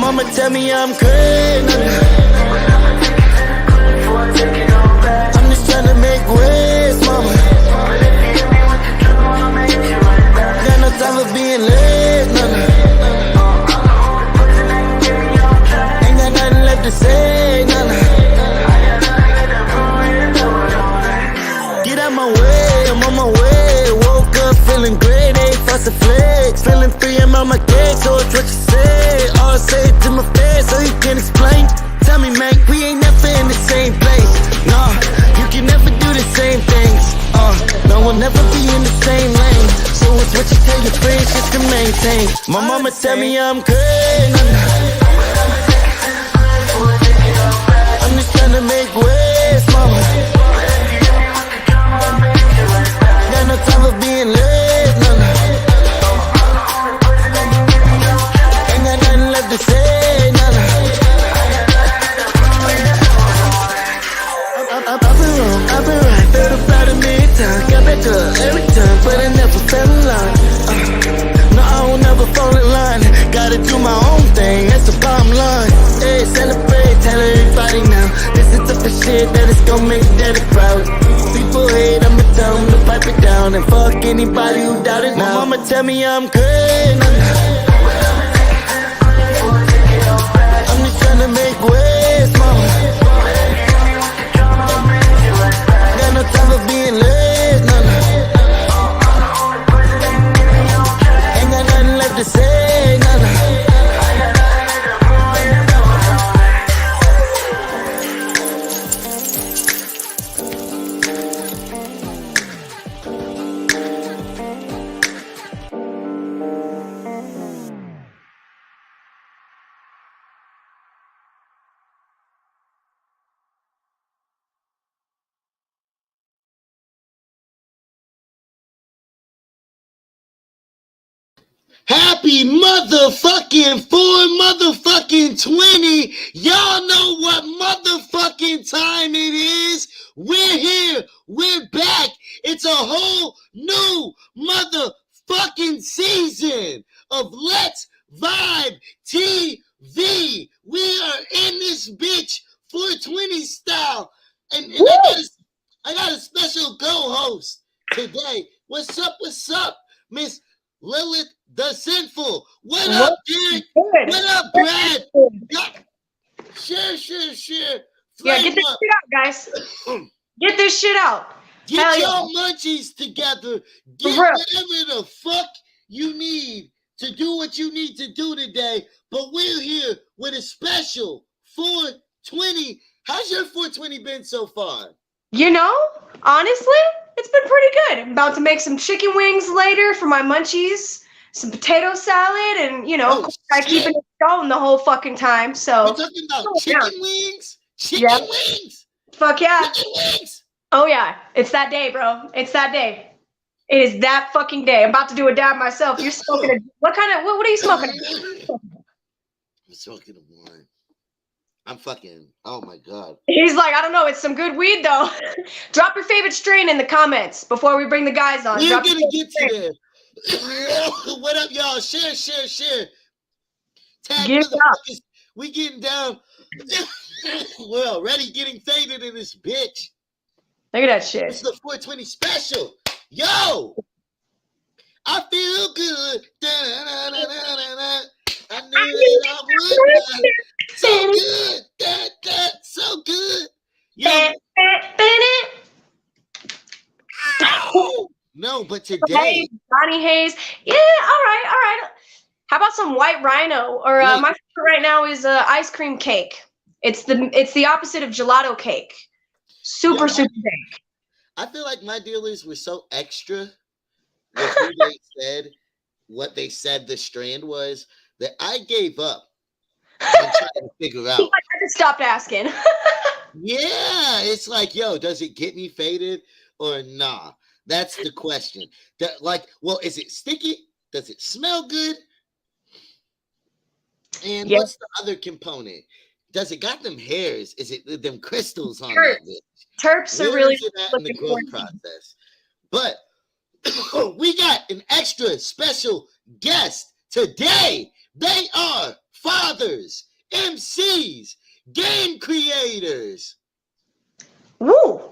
mama tell me I'm crazy. I'm just trying to make waves, mama. Got no time for being late, none. Ain't got nothing left to say, none. Get out my way, I'm on my way. Woke up feeling great, ain't fuss and flex. Feeling free, I'm on my cake, so it's what you say. All say it to my face, so you can explain. Tell me, man, we ain't never in the same place. No, you can never do the same things. No, we'll never be in the same lane. So it's what you tell your friends just to maintain. My mama tell me I'm crazy. I'm just trying to make waves, mama. Got no time for being late, no. Ain't got nothing left to say, no. I've been right, felt about a million times. Got back up every time, but I never fell in line. No, I don't never fall in line. Gotta do my own thing, that's the bottom line. Hey, celebrate, tell everybody now. This is the shit that is gonna make daddy proud. People hate, I'ma tell them to pipe it down. And fuck anybody who doubt it now. My mama tell me I'm crazy. I'm just trying to make waves, mama. No time for being late, no. Ain't got nothing left to say, no. Happy motherfucking 4/20. Y'all know what motherfucking time it is. We're here. We're back. It's a whole new motherfucking season of Let's Vibe TV. We are in this bitch 420 style. And I got a special co-host today. What's up, Miss Lilith the Sinful? What up, Derek? What up, Brad? Share. Yeah, get this shit out, guys. Get this shit out. Get your munchies together. Get whatever the fuck you need to do what you need to do today. But we're here with a special 420. How's your 420 been so far? You know, honestly, it's been pretty good. I'm about to make some chicken wings later for my munchies, some potato salad, and, you know, I keep it going the whole fucking time, so. We're talking about chicken wings? Chicken wings? Fuck yeah. Chicken wings? Oh, yeah. It's that day, bro. It's that day. It is that fucking day. I'm about to do a dab myself. You're smoking what are you smoking? I'm smoking a wine. I'm fucking, oh my God. He's like, I don't know, it's some good weed though. Drop your favorite strain in the comments before we bring the guys on. We're gonna get to there. What up, y'all? Share. Tag motherfuckers. We getting down. We're already getting faded in this bitch. Look at that shit. It's the 420 special. Yo! I feel good. I knew that I would. So good. That's so good. Yo. No, but today. Johnny Hayes. Yeah, all right. How about some white rhino? Or my favorite right now is ice cream cake. It's the opposite of gelato cake. Super big. I feel like my dealers were so extra with who they said, what they said the strand was, that I gave up and tried to figure out. I just stopped asking. Yeah, it's like, yo, does it get me faded or nah? That's the question. Is it sticky? Does it smell good? And what's the other component? Does it got them hairs? Is it them crystals on that? Terps are really in the growth process. But we got an extra special guest today. They are fathers, MCs, game creators. Woo!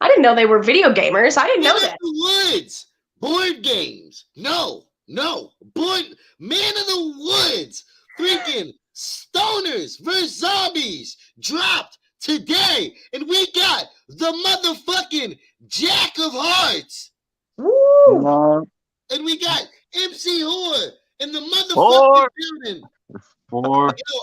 I didn't know they were video gamers. I didn't know that. The Woods, board games. No. Man of the Woods, freaking stoners versus zombies dropped today, and we got the motherfucking Jack of Hearts. Woo! And we got Mc-HOR in the motherfucking building. Yo,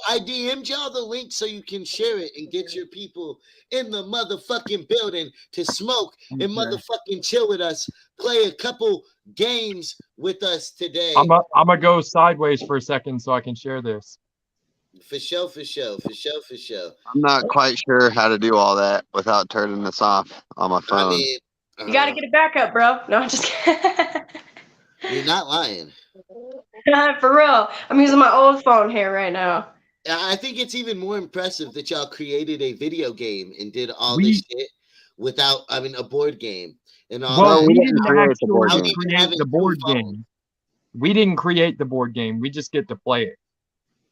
I DM'd y'all the link so you can share it and get your people in the motherfucking building to smoke and motherfucking chill with us, play a couple games with us today. I'm gonna go sideways for a second so I can share this. For sure. I'm not quite sure how to do all that without turning this off on my phone. I mean, You gotta get it back up, bro. No, I'm just kidding. You're not lying. For real. I'm using my old phone here right now. I think it's even more impressive that y'all created a video game and did all this shit without, a board game. And all well, that. we didn't create actually create the board game. We didn't create the board game. We just get to play it.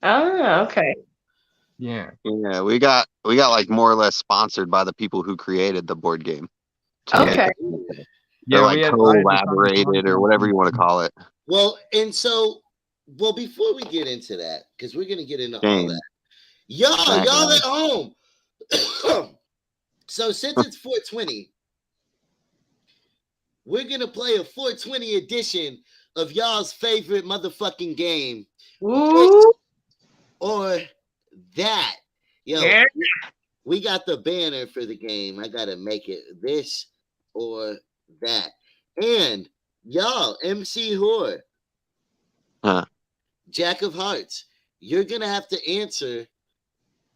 Oh, okay. Yeah. Yeah, we got like more or less sponsored by the people who created the board game. Okay. They're like collaborated or whatever you want to call it. Well, and so, before we get into that, because we're going to get into all that. Y'all at home. So since it's 420, we're going to play a 420 edition of y'all's favorite motherfucking game. Ooh. Or that. Yo, Yeah. we got the banner for the game. I got to make it this or that. And y'all, Mc-HOR, Jack of Hearts, you're going to have to answer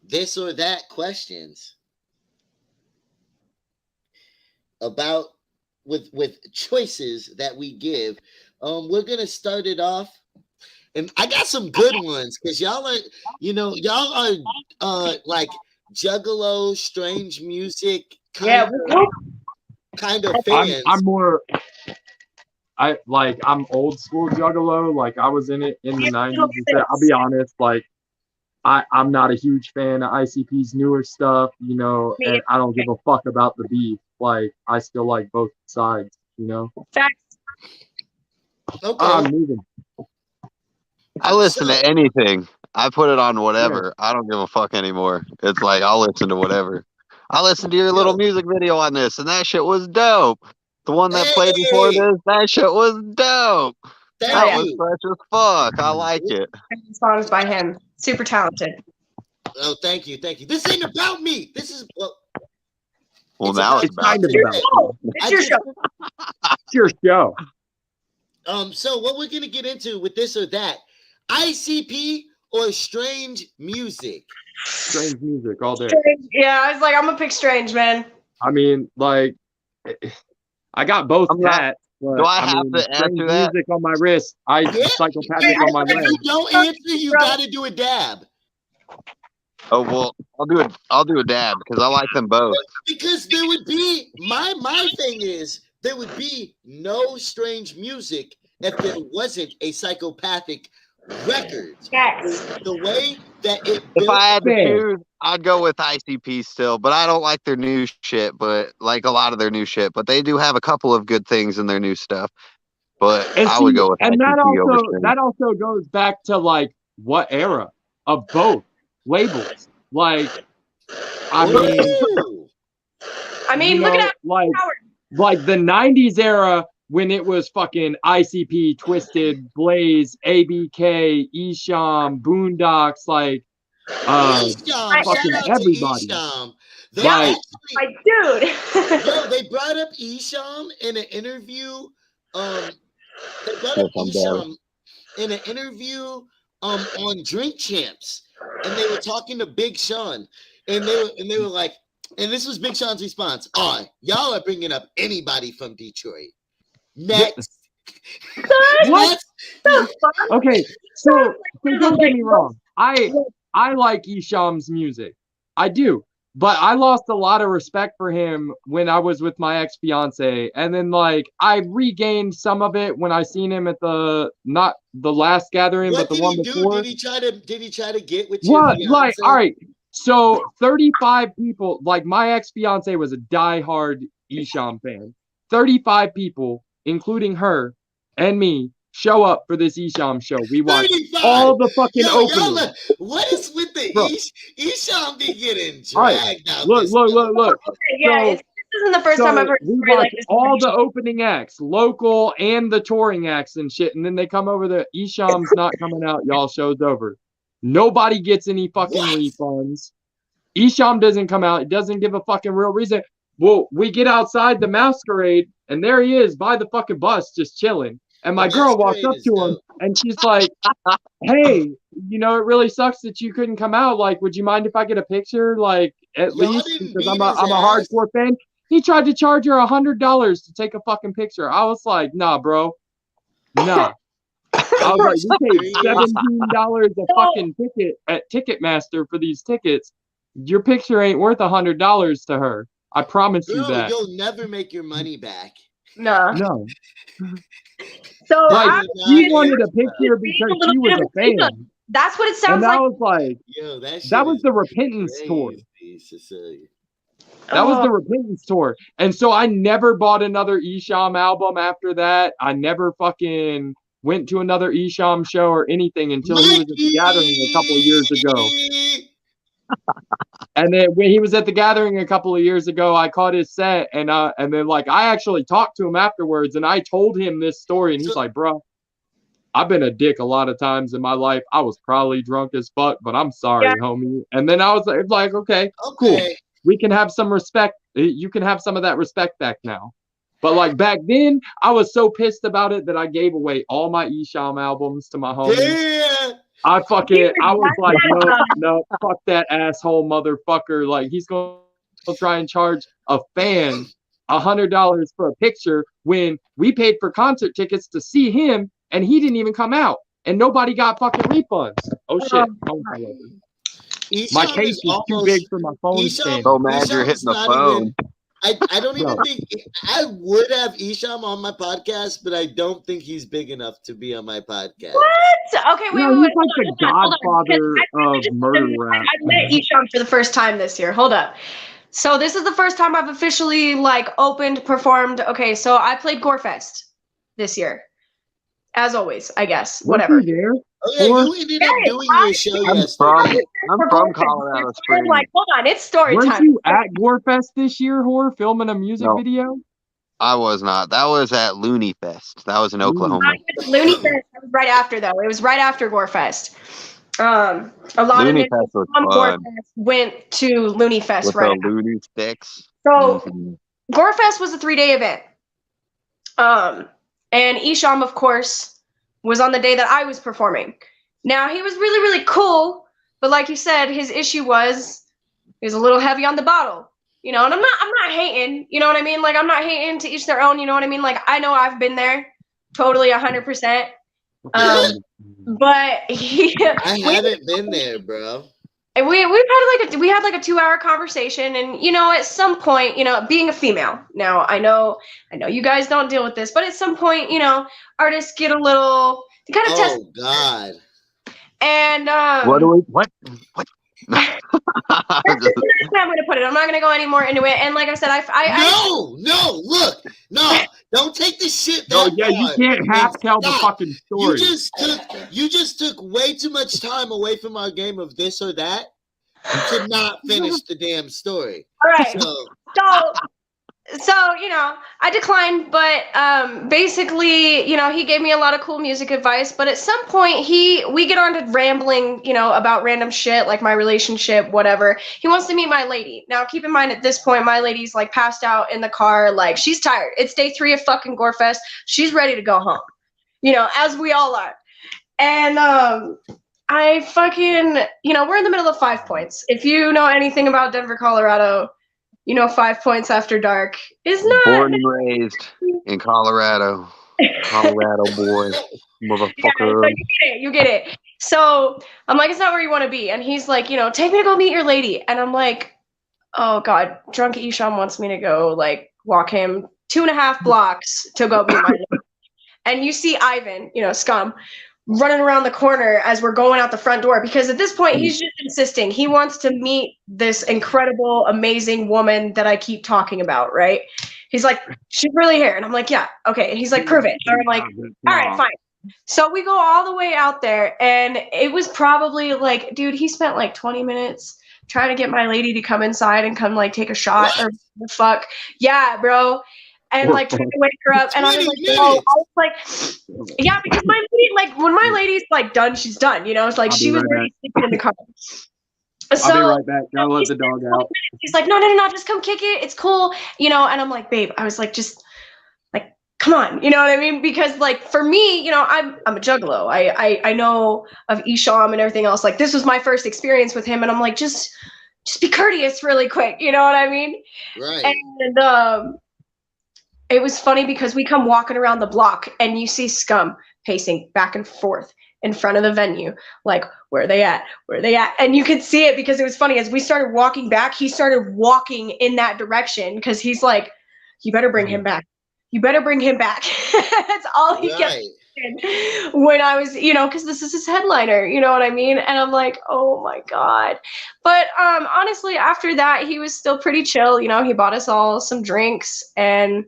this or that questions about with choices that we give. We're going to start it off. And I got some good ones because y'all are, y'all are like Juggalo, strange music kind of fans. I'm old school Juggalo. Like I was in it in the 90s. I'll be honest, like I'm not a huge fan of ICP's newer stuff, and I don't give a fuck about the beef. Like I still like both sides, Facts. Okay. I'm moving. I listen to anything. I put it on whatever. I don't give a fuck anymore. It's like I'll listen to whatever. I listened to your little music video on this, and that shit was dope. The one that played before this, that shit was dope. That was fresh as fuck. I like it. Songs by him. Super talented. Oh, thank you. This ain't about me. This is Now it's kind of about you. It's your show. It's your show. So what we're gonna get into with this or that, ICP or strange music? Strange music all day. Strange. Yeah, I was like, I'm gonna pick strange, man. I mean, like, I got both hats. Do I have to answer that? Music on my wrist. Psychopathic on my leg. If you don't answer, you gotta do a dab. Oh well, I'll do a dab because I like them both. Because there would be my thing is there would be no strange music if there wasn't a psychopathic record. Yes. The way that it. If I had to choose, I'd go with ICP still, but I don't like their new shit. But like a lot of their new shit, but they do have a couple of good things in their new stuff. But I would go with ICP over strange. That also goes back to like what era of both labels. Like, I mean, look at like the 90s era when it was fucking ICP, Twisted, Blaze, ABK, Esham, Boondocks, like fucking everybody. My dude. Yo, they brought up Esham in an interview. They brought up Esham in an interview on Drink Champs, and they were talking to Big Sean, and they were like, and this was Big Sean's response: "Oh, y'all are bringing up anybody from Detroit." Next. What? Okay, so don't get me wrong. I like Esham's music. I do. But I lost a lot of respect for him when I was with my ex-fiance. And then like I regained some of it when I seen him at not the last gathering, but the one before. Did he try to get with your What? fiance? Like, all right. So 35 people, like my ex-fiance was a diehard Esham fan. 35 people, including her and me, show up for this Esham show. We watched 35. all the fucking openings. What is with the Esham be getting dragged out? Look. Okay, yeah, this isn't the first time I've heard a story like this. All the opening acts, local and the touring acts and shit, and then they come over there. Esham's not coming out, y'all. Show's over. Nobody gets any fucking refunds. Esham doesn't come out. It doesn't give a fucking real reason. Well, we get outside the masquerade, and there he is by the fucking bus, just chilling. And my girl walks up to him, and she's like, "Hey, you know, it really sucks that you couldn't come out. Like, would you mind if I get a picture? Like, at least because I'm a hardcore fan." He tried to charge her $100 to take a fucking picture. I was like, "Nah, bro, nah." I was like, "We paid $17 a fucking ticket at Ticketmaster for these tickets. Your picture ain't worth $100 to her. I promise you that." You'll never make your money back. No. So like, he wanted a picture because she was a fan. That's what it sounds like. And I like. was like, yo, that was the repentance tour. Cecilia. That was the repentance tour. And so I never bought another Esham album after that. I never fucking went to another Esham show or anything until he was at the gathering a couple of years ago. And then when he was at the gathering a couple of years ago, I caught his set, and then like I actually talked to him afterwards, and I told him this story, and he's like, "Bro, I've been a dick a lot of times in my life. I was probably drunk as fuck, but I'm sorry, homie." And then I was like, okay, cool. We can have some respect. You can have some of that respect back now. But like back then, I was so pissed about it that I gave away all my Esham albums to my homies. Yeah. I was like, no, fuck that asshole motherfucker. Like, he's going to try and charge a fan $100 for a picture when we paid for concert tickets to see him and he didn't even come out and nobody got fucking refunds. Oh shit. My case is too big for my phone stand. So mad you're hitting the phone. I don't even think I would have Esham on my podcast, but I don't think he's big enough to be on my podcast. What? Okay, wait. He's like the godfather of murder rap. I met Esham for the first time this year. Hold up. So this is the first time I've officially like opened, performed. Okay, so I played Gorefest this year. As always, I guess. Whatever. Oh yeah, you ended up doing your show yesterday. I'm from Colorado Springs. Like, hold on, it's story time. Weren't you at Gorefest this year, Hor, filming a music video? I was not. That was at Looney Fest. That was in Oklahoma. Looney Fest was right after, though. It was right after Gorefest. A lot Looney of Fest was from fun. Gorefest went to Looney Fest With right the Looney sticks. So Gorefest was a 3-day event. And Esham, of course, was on the day that I was performing. Now, he was really, really cool, but like you said, his issue was he was a little heavy on the bottle, you know, and I'm not hating, you know what I mean? Like, I'm not hating, to each their own, you know what I mean? Like, I know I've been there totally 100%. But I haven't been there, bro. And we had like a 2-hour conversation, and you know, at some point, you know, being a female, now I know you guys don't deal with this, but at some point, you know, artists get a little kind of test. Oh God. And what? That's how I'm gonna put it. I'm not gonna go any more into it. And like I said, No, don't take this shit. You can't half tell the fucking story. You just took way too much time away from our game of this or that to not finish the damn story. All right. So, you know, I declined, but basically, you know, he gave me a lot of cool music advice, but at some point we get on to rambling, you know, about random shit, like my relationship, whatever. He wants to meet my lady. Now, keep in mind, at this point, my lady's like passed out in the car, like she's tired. It's day 3 of fucking Gorefest. She's ready to go home, you know, as we all are. And I fucking, you know, we're in the middle of 5 Points. If you know anything about Denver, Colorado, you know, 5 Points after dark is not. Born and raised in Colorado. Colorado boy. Motherfucker. Yeah, so you get it. So I'm like, it's not where you want to be. And he's like, you know, take me to go meet your lady. And I'm like, Oh God, drunk Isham wants me to go like walk him 2.5 blocks to go meet my lady. And you see Ivan, scum, running around the corner as we're going out the front door, because at this point he's just insisting he wants to meet this incredible, amazing woman that I keep talking about, right? He's like, she's really here. And I'm like, yeah, okay. And he's like, prove it. And I'm like, all right, fine. So we go all the way out there, and it was probably like, dude, he spent like 20 minutes trying to get my lady to come inside and come like take a shot or the fuck. Yeah, bro. And like trying to wake her up, and I was like, no. I was like, yeah, because my lady, like when my lady's like done, she's done. It's like she was already sleeping in the car. So, I'll be right back. Gotta let the dog out. He's like, no, just come kick it. It's cool, And I'm like, babe, I was like, just like, come on, you know what I mean? Because like for me, I'm a juggalo. I know of Isham and everything else. Like this was my first experience with him, and I'm like, just be courteous, really quick. You know what I mean? Right. And it was funny because we come walking around the block, and you see Scum pacing back and forth in front of the venue, like, where are they at? Where are they at? And you could see it because it was funny. As we started walking back, he started walking in that direction because he's like, you better bring him back. You better bring him back. That's all he kept saying when I was, because this is his headliner, you know what I mean? And I'm like, oh my God. But honestly, after that, he was still pretty chill. He bought us all some drinks and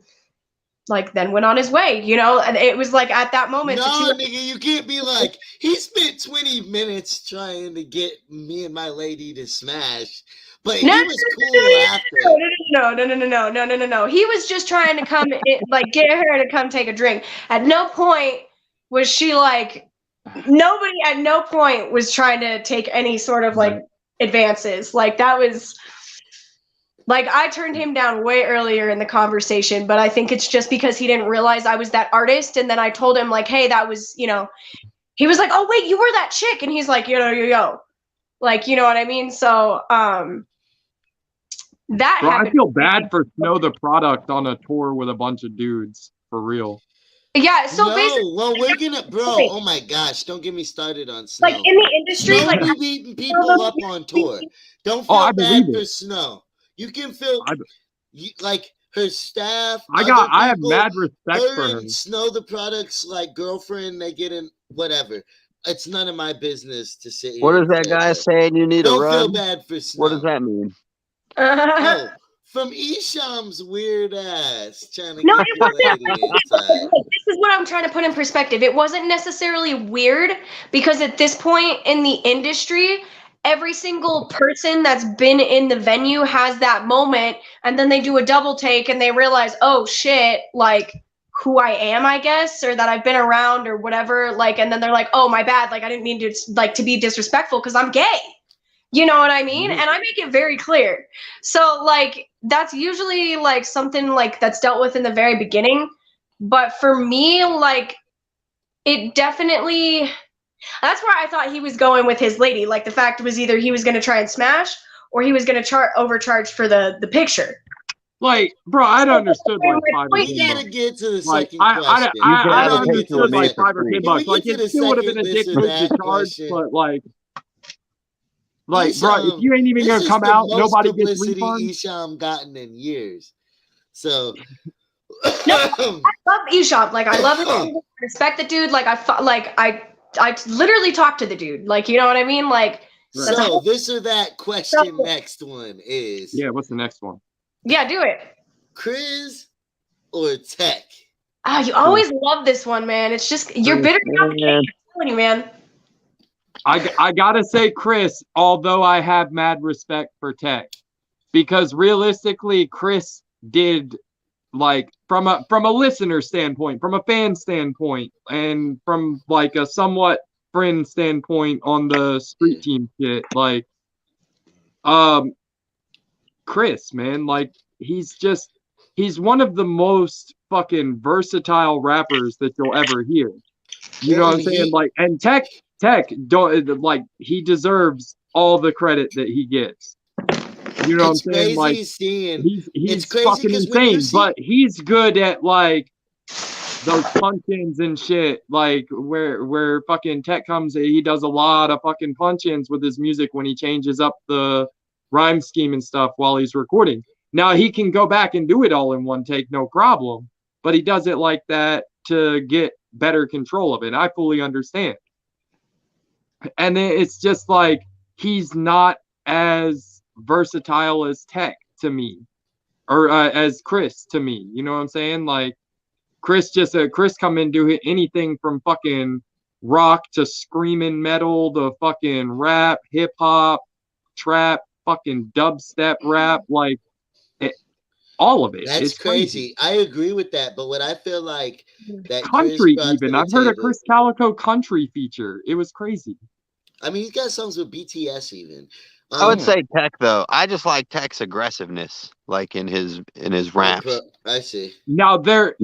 like then went on his way, and it was like at that moment. No, nigga, you can't be like, he spent 20 minutes trying to get me and my lady to smash, but he was cool after. No. He was just trying to come, like, get her to come take a drink. At no point was she like, nobody at no point was trying to take any sort of like advances. Like that was. Like, I turned him down way earlier in the conversation, but I think it's just because he didn't realize I was that artist. And then I told him, like, hey, that was, he was like, oh, wait, you were that chick. And he's like, yo. Like, you know what I mean? So, that Bro, happened. I feel bad for Snow the Product on a tour with a bunch of dudes, for real. Yeah, so basically. Well, we're gonna, bro, oh my gosh, don't get me started on Snow. Like, in the industry, Snow like. be beating people up on tour. Don't feel bad for Snow. You can feel like her staff. I have mad respect for her. Snow the Product's like girlfriend. They get in whatever. It's none of my business to sit here. What is that guy saying? You need to run. Don't feel bad for Snow. What does that mean? Oh, from Isham's weird ass trying to no, get it wasn't. inside. This is what I'm trying to put in perspective. It wasn't necessarily weird because at this point in the industry, every single person that's been in the venue has that moment, and then they do a double take and they realize, oh shit, like who I am, I guess, or that I've been around or whatever. Like, and then they're like, oh, my bad. Like, I didn't mean to like to be disrespectful because I'm gay. You know what I mean? And I make it very clear. So like, that's usually like something like that's dealt with in the very beginning. But for me, like it definitely, that's where I thought he was going with his lady. Like the fact was either he was going to try and smash or he was going to overcharge for the picture. Like, bro, I'd understood like $5 or $10. You gotta get to the Like, second question. I understood like $5 or $10. Like, it still would have been a dick move to charge, but like, bro, if you ain't even gonna come out, nobody gets refund. Isham gotten in years. So no, I love Isham. Like I love him. I respect the dude. Like I literally talked to the dude. Like, you know what I mean? Like so this or that question. Next one is what's the next one? Yeah, do it. Chris or Tech? Ah, you always love this one, man. It's just you're bitter about the cake. I'm telling you, man. I gotta say Chris, although I have mad respect for Tech, because realistically, Chris did like from a listener standpoint, from a fan standpoint, and from like a somewhat friend standpoint on the street team shit, like Chris, man, like he's one of the most fucking versatile rappers that you'll ever hear. You know what I'm saying? Like, and Tech don't like he deserves all the credit that he gets. You know what I'm saying? Like he's fucking insane, but he's good at like those punch-ins and shit. Like where fucking Tech comes, he does a lot of fucking punch-ins with his music when he changes up the rhyme scheme and stuff while he's recording. Now he can go back and do it all in one take, no problem. But he does it like that to get better control of it. I fully understand. And it's just like he's not as versatile as Tech to me, or as Chris to me. You know what I'm saying? Like Chris come in, do anything from fucking rock to screaming metal to fucking rap, hip hop, trap, fucking dubstep rap, like all of it. That's it's crazy. I agree with that, but what I feel like that country even. I've heard a Chris Calico country feature. It was crazy. I mean, he's got songs with BTS even. I would say Tech though. I just like Tech's aggressiveness, like in his raps. I see. Now they're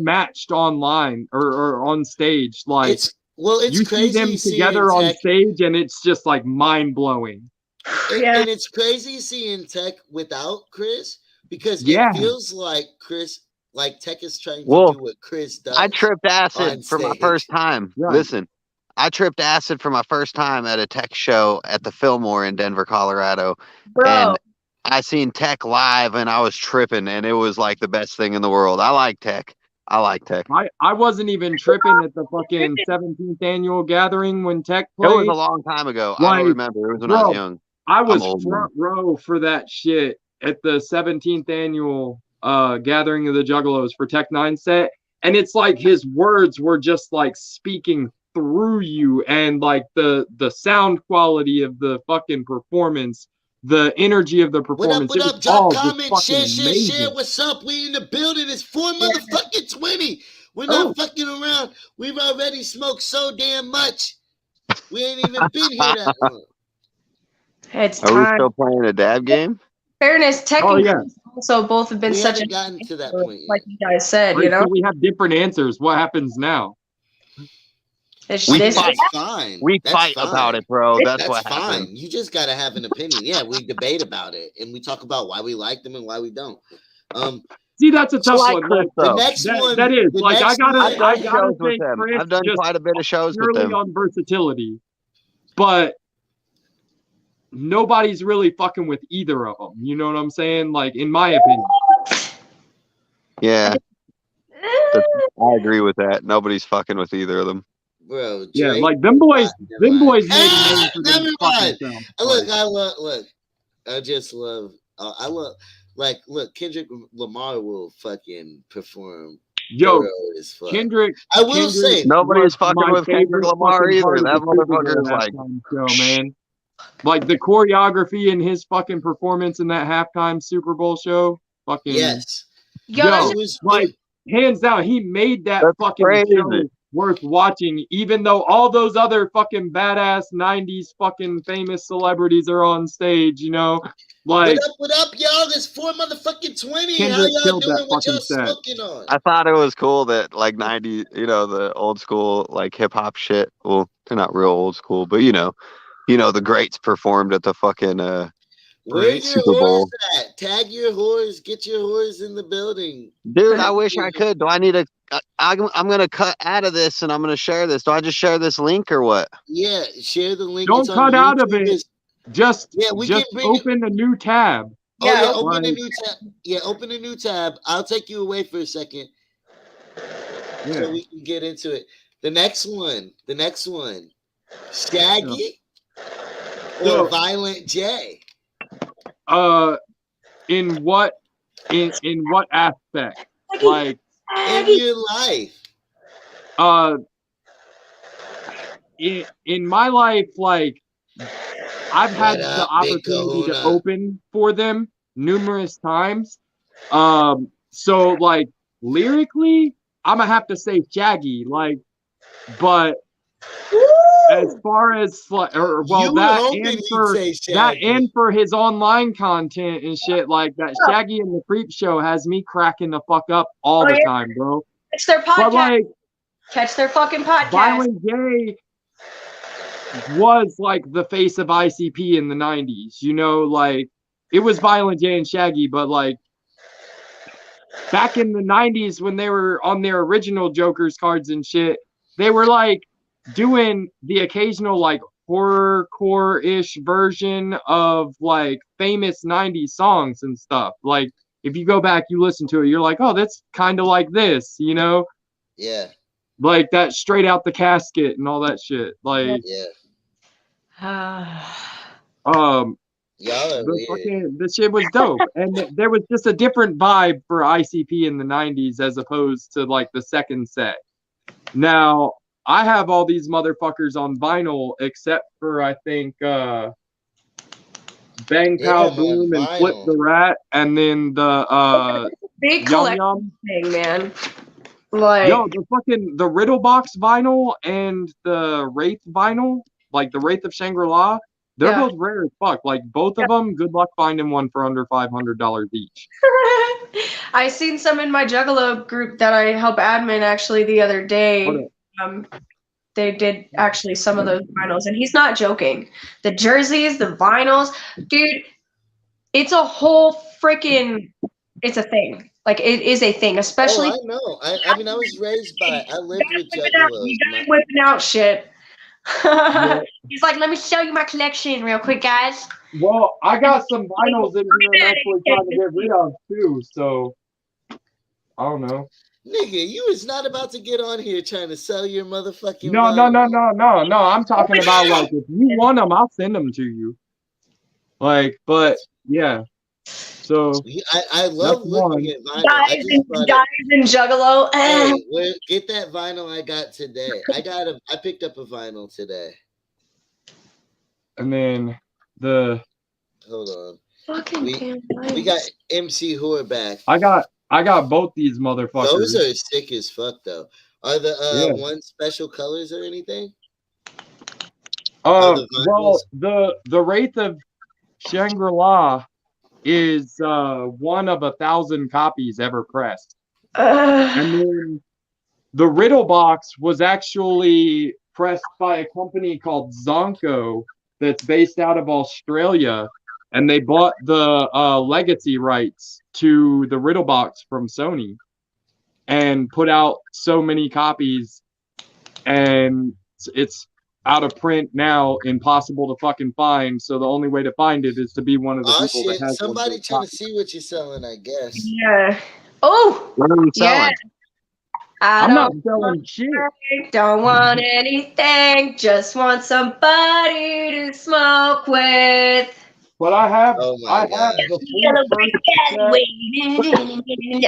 matched online or on stage. Like it's you crazy see them together on stage, and it's just like mind blowing. And it's crazy seeing Tech without Chris, because it feels like Tech is trying to do what Chris does. I tripped acid for my first time. Right. Listen, I tripped acid for my first time at a Tech show at the Fillmore in Denver, Colorado. Bro. And I seen Tech live, and I was tripping, and it was like the best thing in the world. I like Tech. I wasn't even tripping at the fucking 17th annual gathering when Tech played. It was a long time ago. I don't remember. It was when I was young. I was front row for that shit at the 17th annual gathering of the Juggalos for Tech 9 set. And it's like his words were just like speaking through you, and like the sound quality of the fucking performance, the energy of the performance. What up? Drop comment, share. What's up? We in the building. It's 4 motherfucking 20. We're not fucking around. We've already smoked so damn much. We ain't even been here that long. It's time. Are we still playing a dab game? Fairness, Tech and Chris also both have been we such gotten to that point, like you guys said. Right, so we have different answers. What happens now? We fight about it, bro. That's what fine. happens. You just gotta have an opinion. Yeah, we debate about it, and we talk about why we like them and why we don't. See, that's a tough one. The next one that is like I gotta with them. I've done quite a bit of shows with them on versatility, but nobody's really fucking with either of them. You know what I'm saying? Like, in my opinion. Yeah, I agree with that. Nobody's fucking with either of them. Bro, yeah, like them boys made a name for never mind. Look, I love look, Kendrick Lamar will fucking perform. Yo, Kendrick. I will say nobody's fucking with Kendrick Lamar either. That motherfucker is like, show, man. Like the choreography and his fucking performance in that halftime Super Bowl show, fucking Yo, like hands down, he made that fucking show worth watching, even though all those other fucking badass 90s fucking famous celebrities are on stage, you know? Like, what up, y'all? It's 4 motherfucking 20. Kendrick How y'all doing? What y'all smoking on? I thought it was cool that like 90, the old school like hip hop shit. Well, they're not real old school, but you know, the greats performed at the fucking Where's your Super Bowl. At? Tag your whores. Get your whores in the building. Dude, I wish I could. Do I need to? I'm going to cut out of this and I'm going to share this. Do I just share this link or what? Yeah, share the link. Don't cut out of it. Just open a new tab. Open a new tab. Yeah, open a new tab. I'll take you away for a second so we can get into it. The next one. Shaggy or Violent J? In what aspect? Like in your life? In my life, like I've had the opportunity to open for them numerous times. So like lyrically, I'm gonna have to say Shaggy, like, but as far as that and for his online content and shit, like that Shaggy and the Creep Show has me cracking the fuck up all the time, bro. It's their podcast. But like, catch their fucking podcast. Violent J was like the face of ICP in the 90s, you know, like it was Violent J and Shaggy, but like back in the 90s when they were on their original Joker's cards and shit, they were like doing the occasional like horrorcore-ish version of like famous 90s songs and stuff. Like if you go back, you listen to it, you're like, oh, that's kind of like this, you know? Yeah. Like that Straight Out the Casket and all that shit. Like, Yeah. Y'all are weird. The shit was dope. And there was just a different vibe for ICP in the 90s as opposed to like the second set. Now, I have all these motherfuckers on vinyl except for, I think, Bang Pow Boom and Flip the Rat, and then the big Yum Yum thing, man. Like, yo, the Riddle Box vinyl and the Wraith vinyl, like the Wraith of Shangri-La, they're both rare as fuck. Like both of them, good luck finding one for under $500 each. I seen some in my Juggalo group that I help admin actually the other day. They did actually some of those vinyls, and he's not joking. The jerseys, the vinyls, dude, it's a whole freaking, it's a thing. Like, it is a thing, especially. Oh, I know. I mean, I was raised by, I lived with Juggalos. You guys whipping out shit. Yeah. He's like, let me show you my collection real quick, guys. Well, I got some vinyls in here I'm actually trying to get rid of, too, so I don't know. Nigga, you is not about to get on here trying to sell your motherfucking No. I'm talking about, like, if you want them, I'll send them to you. Like, but, yeah. So I love looking at vinyl. Guys and Juggalo. Hey, get that vinyl I got today. I picked up a vinyl today. And then hold on. Fucking we got Mc-HOR back. I got both these motherfuckers. Those are sick as fuck though. Are the one special colors or anything? Well, the Wraith of Shangri-La is one of 1,000 copies ever pressed. And then the Riddle Box was actually pressed by a company called Zonko that's based out of Australia, and they bought the legacy rights to the Riddle Box from Sony and put out so many copies, and it's out of print now, impossible to fucking find. So the only way to find it is to be one of the people that has somebody trying to see what you're selling, I guess. Yeah. Oh, what are you selling? I'm not selling shit. Don't want anything. Just want somebody to smoke with. But I have the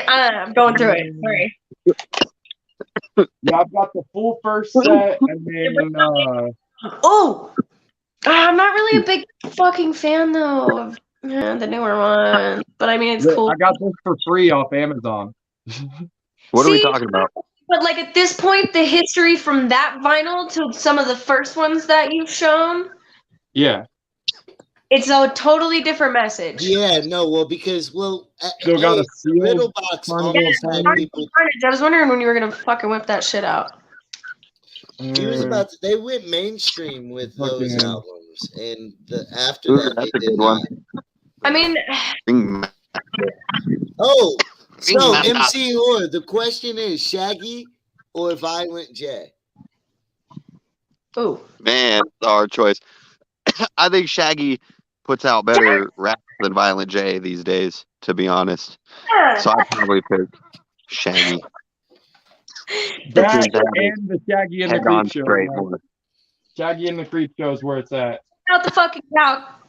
I'm going through it. Sorry. Yeah, I've got the full first set, and then I'm not really a big fucking fan though of the newer one, but I mean it's cool. I got this for free off Amazon. What are we talking about? But like at this point, the history from that vinyl to some of the first ones that you've shown, it's a totally different message. Yeah, no, well, because still got a Riddle Box almost had people. I was wondering when you were gonna fucking whip that shit out. He was about to. They went mainstream with those albums, and after that, that's they a good did one. I mean, so Mc-HOR. The question is Shaggy or Violent J? Oh man, it's a hard choice. I think Shaggy puts out better rap than Violent J these days, to be honest. So I'd probably pick Shaggy. That and the Shaggy and the Creep Show. More. Shaggy and the Creep Show is where it's at. Out the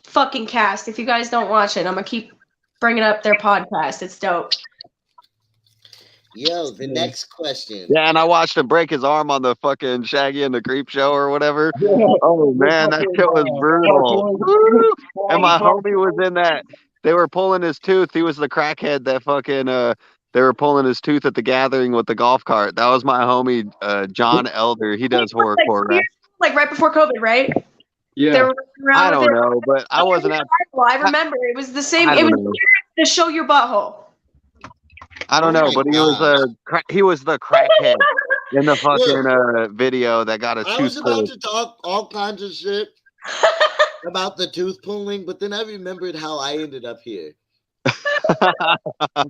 fucking cast. If you guys don't watch it, I'm gonna keep bringing up their podcast. It's dope. Yo, the next question. Yeah, and I watched him break his arm on the fucking Shaggy and the Creep Show or whatever. Oh man, that shit was brutal. And my homie was in that. They were pulling his tooth. He was the crackhead that fucking they were pulling his tooth at the gathering with the golf cart. That was my homie John Elder. He does horrorcore rap. Like right before COVID, right? Yeah. I don't know, but I wasn't at. I remember it was the same. It was to show your butthole. I don't know, but he was the crackhead in the fucking video that got a tooth. I was about to talk all kinds of shit about the tooth pulling, but then I remembered how I ended up here.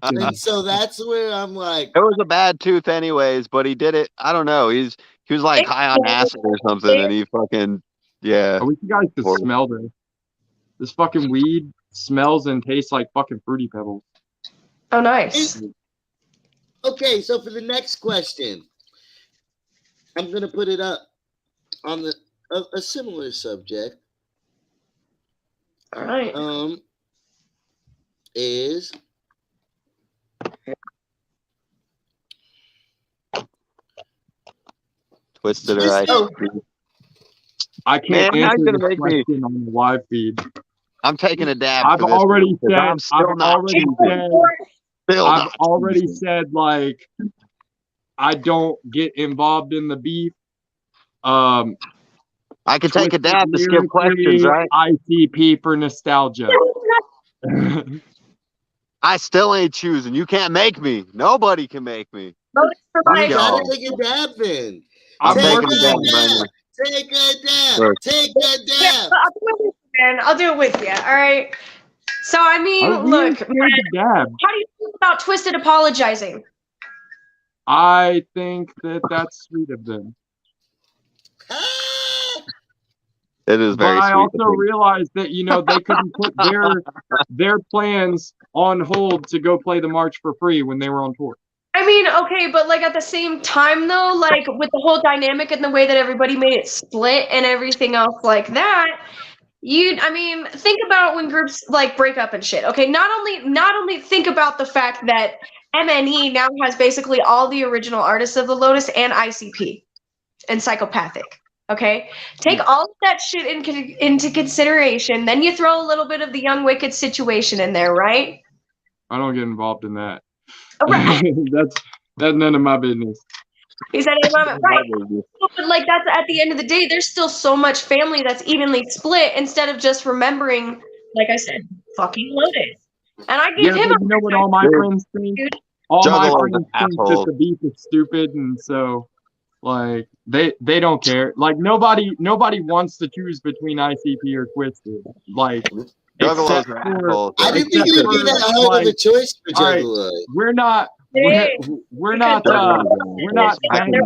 And so that's where I'm like, it was a bad tooth anyways, but he did it. I don't know. He was like high on acid or something, and he fucking Yeah. I wish you guys could Horrible. smell this. This fucking weed smells and tastes like fucking Fruity Pebbles. Oh, nice. Okay, so for the next question, I'm gonna put it up on a similar subject. All right. Is Twisted or Ice. I can't Man, how answer you gonna this make me? question on the live feed. I'm taking a dab. I've for this already one, 'cause said. I'm still I've not already choosing. said. Still I've not already choosing. said like I don't get involved in the beef. I can take a Twisted dab to skip questions, lyrically, right? ICP for nostalgia. I still ain't choosing. You can't make me. Nobody can make me. Lotus for Fuck life. you gotta y'all. take a dab then. I'm Take working a on it. dab. Take a dab. Sure. Take a Yeah, dab. I'll do it with you, man. I'll do it with you. All right. So I mean, I'm look, scared man, to dab. how do you feel about Twisted apologizing? I think that that's sweet of them. Ah! It is But very I sweet. also realized that, you know, they couldn't put their plans on hold to go play the march for free when they were on tour. I mean, okay, but like at the same time though, like with the whole dynamic and the way that everybody made it split and everything else like that, I mean, think about when groups like break up and shit. Okay, not only think about the fact that MNE now has basically all the original artists of the Lotus and ICP and Psychopathic. Okay, take all of that shit into consideration. Then you throw a little bit of the Young Wicked situation in there, right? I don't get involved in that. Right. That's none of my business. He said, right. But like that's at the end of the day, there's still so much family that's evenly split instead of just remembering, like I said, fucking Lotus. And I give him but you know what all my friends think? dude. All my Juggalo's friends an think that asshole. the beef is stupid, and so like they don't care. Like nobody wants to choose between ICP or Twisted. Like Juggalo's except an for asshole. I didn't think except it would be for, that hard of a like, choice for all right, Juggalo. we're not bang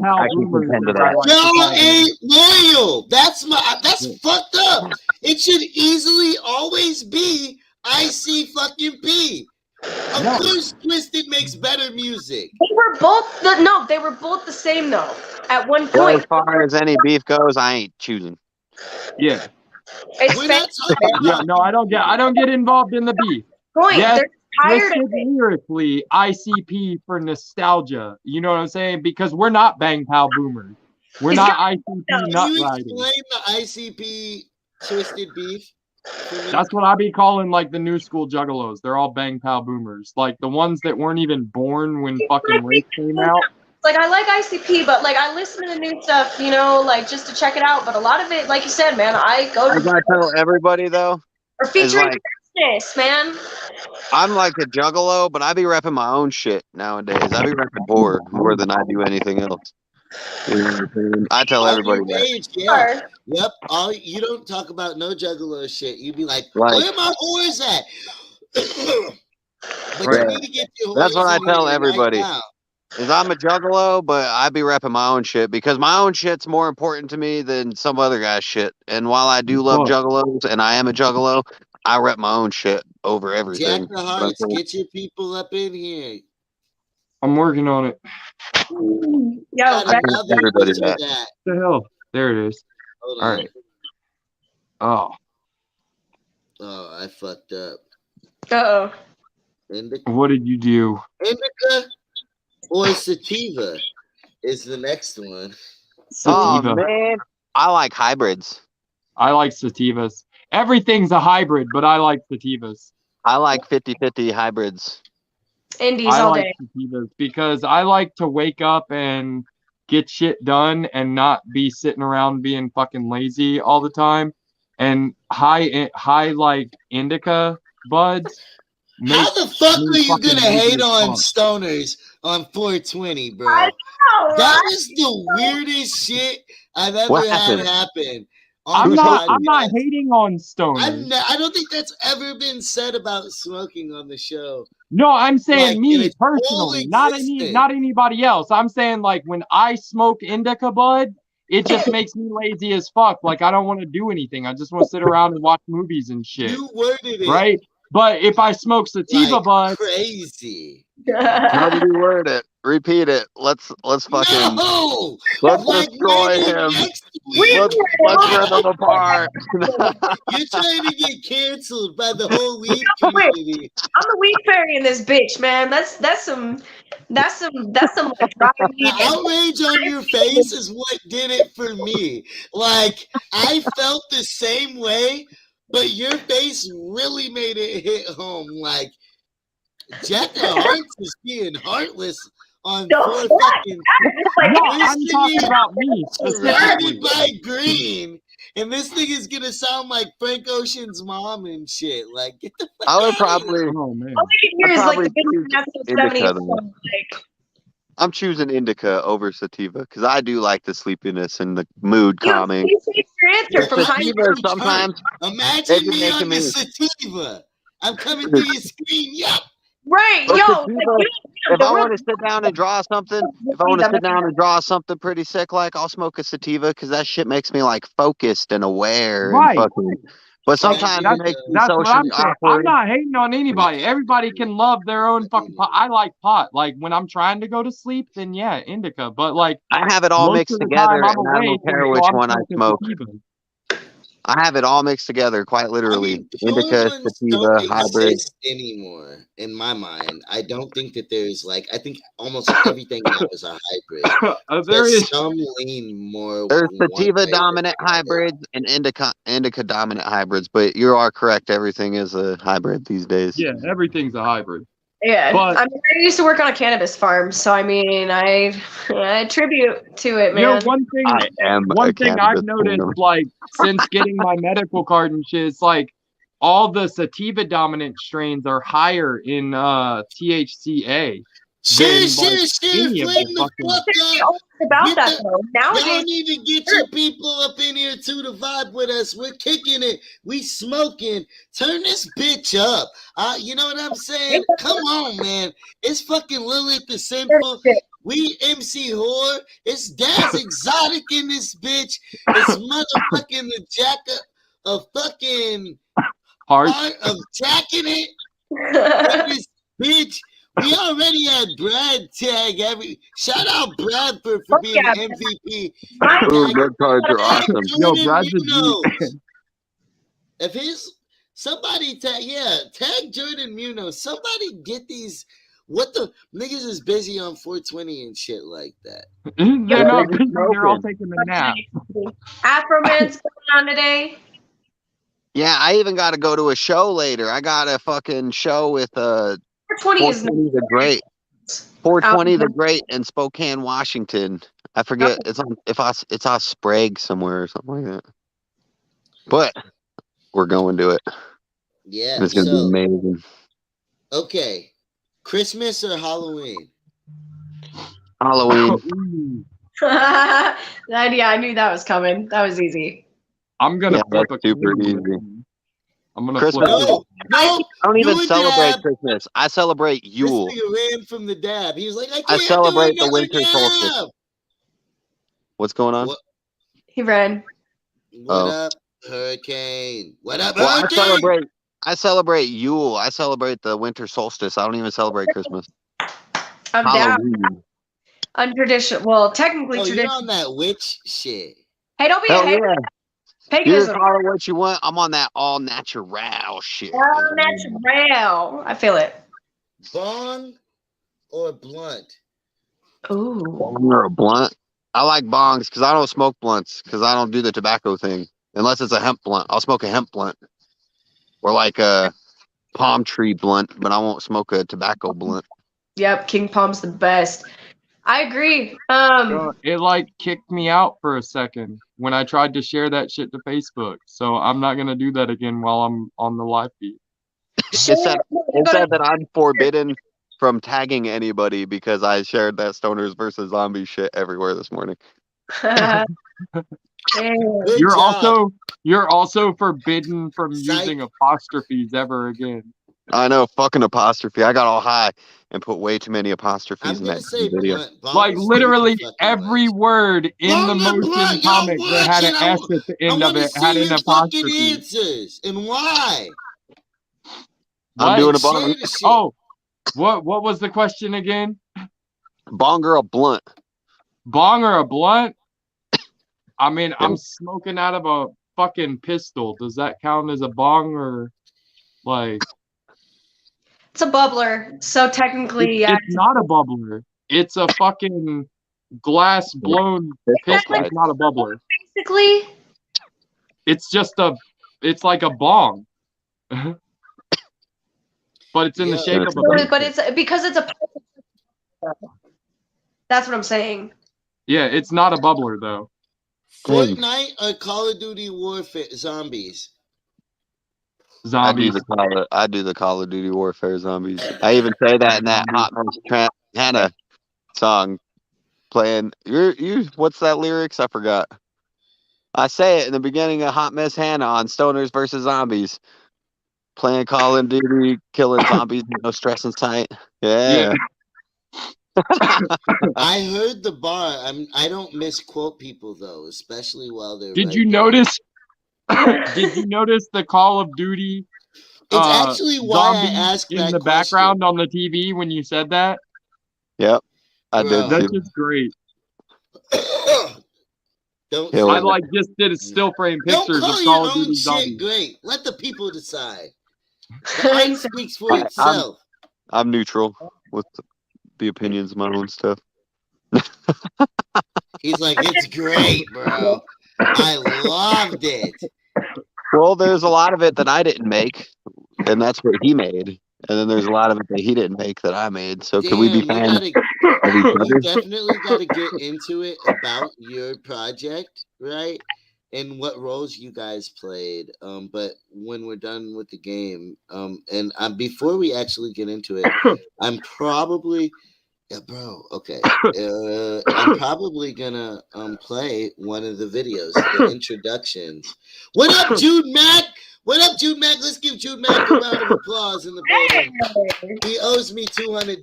pal boomers. As I like to Y'all call them. ain't loyal. That's fucked up. It should easily always be IC fucking P. Of No. course, Twisted makes better music. They were both the same though. At one Well, as point, far as any beef goes, I ain't choosing. Yeah. it's We're not talking Yeah, about no, I don't get involved in the beef. point. Yes, They're tired of Twisted it. lyrically, ICP for nostalgia. You know what I'm saying? Because we're not bang pal boomers. We're He's not got- ICP Can nut you riders. explain the ICP Twisted beef? for me? That's what I be calling like the new school juggalos. They're all bang pal boomers. Like the ones that weren't even born when fucking Race came out. Like I like ICP, but like I listen to the new stuff, you know, like just to check it out. But a lot of it, like you said, man, I go As to I tell everybody though, or featuring like- business, man. I'm like a juggalo, but I be repping my own shit nowadays. I be repping horror more than I do anything else. You know what I'm saying? I tell On everybody your that. page, yeah. Yep. You don't talk about no juggalo shit. You be like, Like- where my whores at? But Right. you need to get your That's whores what I in tell here everybody. Right now. Is I'm a juggalo, but I be repping my own shit because my own shit's more important to me than some other guy's shit. And while I do love juggalos and I am a juggalo, I rep my own shit over everything. Jackofheartz, get your people up in here. I'm working on it. Yeah, Got another Everybody picture that. of that. What the hell? There it is. Hold All on. right. Oh, Oh, I fucked up. Uh-oh. Indica what did you do? or sativa is the next one. Oh Sativa. man, I like hybrids. I like sativas. Everything's a hybrid, but I like sativas. I like 50-50 hybrids. Indies I all like day. sativas because I like to wake up and get shit done and not be sitting around being fucking lazy all the time. And high like indica buds. How the fuck me are you fucking gonna lazy hate as on fuck. stoners on 420, bro? I know, That right? was the weirdest shit I've ever What had happened? happen. I'm on not podcast. hating on stoners. I don't think that's ever been said about smoking on the show. No, I'm saying Like, in me its whole personally, not existence. anybody else. I'm saying like when I smoke indica bud, it just makes me lazy as fuck. Like, I don't want to do anything. I just want to sit around and watch movies and shit. You worded it right. But if I smoke sativa like buds, crazy. How did you word it? Repeat it. Let's fucking No! let's Like destroy maybe him. next week. Let's rip him apart. You're trying to get canceled by the whole weed community. I'm the weed fairy in this bitch, man. That's some like dry weed. The outrage on your face is what did it for me. Like, I felt the same way, but your face really made it hit home. Like, jackofheartz is being heartless on four fucking. no, I'm talking about me specifically. Surrounded by green, and this thing is gonna sound like Frank Ocean's mom and shit. Like, get the fuck I would out of here. probably. Oh man. All I can hear is like the probably big episode indica 70 then. song, like, I'm choosing indica over sativa because I do like the sleepiness and the mood calming. You changed your answer from high Sativa sometimes. Imagine It's me making on the me- sativa. I'm coming through your screen. Yup. Right, But yo. sativa, Like, if I want to sit down and draw something, pretty sick, like I'll smoke a sativa because that shit makes me like focused and aware Right. and fucking. But sometimes it makes me That's what I'm socially saying. I'm awkward. not hating on anybody. Everybody can love their own fucking pot. I like pot. Like when I'm trying to go to sleep, then yeah, indica. But like I have it all most mixed of the together, time, I'm and I don't awake, care and which so I'm one I smoking smoke. sativa. I have it all mixed together, quite literally. I mean, pure Indica, ones sativa, don't hybrid. exist anymore in my mind. I don't think that there's like. I think almost everything now is a hybrid. There But is. some lean more. There's one sativa way or dominant another. hybrids and indica dominant hybrids, but you are correct. Everything is a hybrid these days. Yeah, everything's a hybrid. yeah. But- I mean, I used to work on a cannabis farm, so I mean, I attribute to it, You know, man. one thing I am a I've cannabis noticed, owner. like, since getting my medical card and shit, it's like all the sativa dominant strains are higher in THCA. Share, Then, share, like, share, any of flame the the fucking- fuck It's up. always about Get that the- though. Y'all Nowadays, need to get your people up in here too to vibe with us. We're kicking it. We smoking. Turn this bitch up. You know what I'm saying? Come on, man. It's fucking Lilith the Simple. We Mc-HOR. It's Daz Exotic in this bitch. It's motherfucking the jack of fucking Heart. art of jacking it. In this bitch. We already had Brad tag shout out Bradford for being yeah. the MVP. Ooh, good cards are awesome. Yo, Jordan Brad's a Munoz. If his somebody tag Jordan Munoz, somebody get these. What the niggas is busy on 420 and shit like that. They're not They're busy, they're all smoking. taking a nap. Afro Man's going on today. Yeah, I even got to go to a show later. I got a fucking show with 420 is 420 the Great. 420 the Great in Spokane, Washington. I forget. It's on Sprague somewhere or something like that. But we're going to it. Yeah. And it's going to be amazing. Okay. Christmas or Halloween? Halloween. Ooh. Yeah, I knew that was coming. That was easy. I'm gonna Yeah, flip that's a super coin. easy. I'm gonna Christmas. flip. No, no. I don't even you and celebrate Dab. Christmas. I celebrate This Yule. nigga ran from the dab. He was like, I I can't celebrate do the another winter solstice. dab. What's going on? What? He ran. What Oh. up, Hurricane? What up, Well, Hurricane? I celebrate Yule. I celebrate the winter solstice. I don't even celebrate Christmas. I'm down. Halloween. Untraditional. Well, technically Oh, you're traditional. on that witch shit. Hey, don't be a Hell hater. yeah. You can Paganism. call it what you want. I'm on that all natural shit. Oh, natural. I feel it. Bong or blunt? Ooh. Bong or a blunt? I like bongs because I don't smoke blunts because I don't do the tobacco thing. Unless it's a hemp blunt. I'll smoke a hemp blunt. Or like a palm tree blunt, but I won't smoke a tobacco blunt. Yep, King Palm's the best. I agree. It like kicked me out for a second when I tried to share that shit to Facebook. So I'm not gonna do that again while I'm on the live feed. It said that I'm forbidden from tagging anybody because I shared that Stoners versus Zombies shit everywhere this morning. Yeah. Good You're job. also forbidden from Psych. using apostrophes ever again. I know, fucking apostrophe. I got all high and put way too many apostrophes in that video. Like literally every word in the motion comic that had an S at the end of it had an apostrophe. Answers and why? I'm doing a bong. Oh, what was the question again? Bong or a blunt? Bong or a blunt? I mean, I'm smoking out of a fucking pistol. Does that count as a bong or like? It's a bubbler, so technically, yeah. It's not a bubbler. It's a fucking glass blown pistol. It's not a bubbler. Basically, it's like a bong, but it's in the shape of a. But it's because it's a. That's what I'm saying. Yeah, it's not a bubbler though. Fortnite or Call of Duty Warfare Zombies? Zombies. I do the Call of Duty Warfare Zombies. I even say that in that Hot Mess Hannah song. Playing you what's that lyrics? I forgot. I say it in the beginning of Hot Mess Hannah on Stoners versus Zombies. Playing Call of Duty, killing zombies, no stress in sight. Yeah. I heard the bar. I don't misquote people though, especially while they're. Did you notice? Did you notice the Call of Duty? It's actually why I asked in the background on the TV when you said that. Yep, I did. That's just great. Don't. I like just did a still frame pictures of Call of Duty zombies. Great. Let the people decide. The art speaks for itself. I'm neutral with the opinions of my own stuff. He's like, it's great, bro. I loved it. Well, there's a lot of it that I didn't make, and that's what he made. And then there's a lot of it that he didn't make that I made. So can we be fans of each other? You definitely got to get into it about your project, right? And what roles you guys played. But when we're done with the game, and before we actually get into it, I'm probably... Yeah, bro. Okay. I'm probably gonna play one of the videos, the introductions. What up, Jude Mack? What up, Jude Mack? Let's give Jude Mack a round of applause in the building. He owes me $200.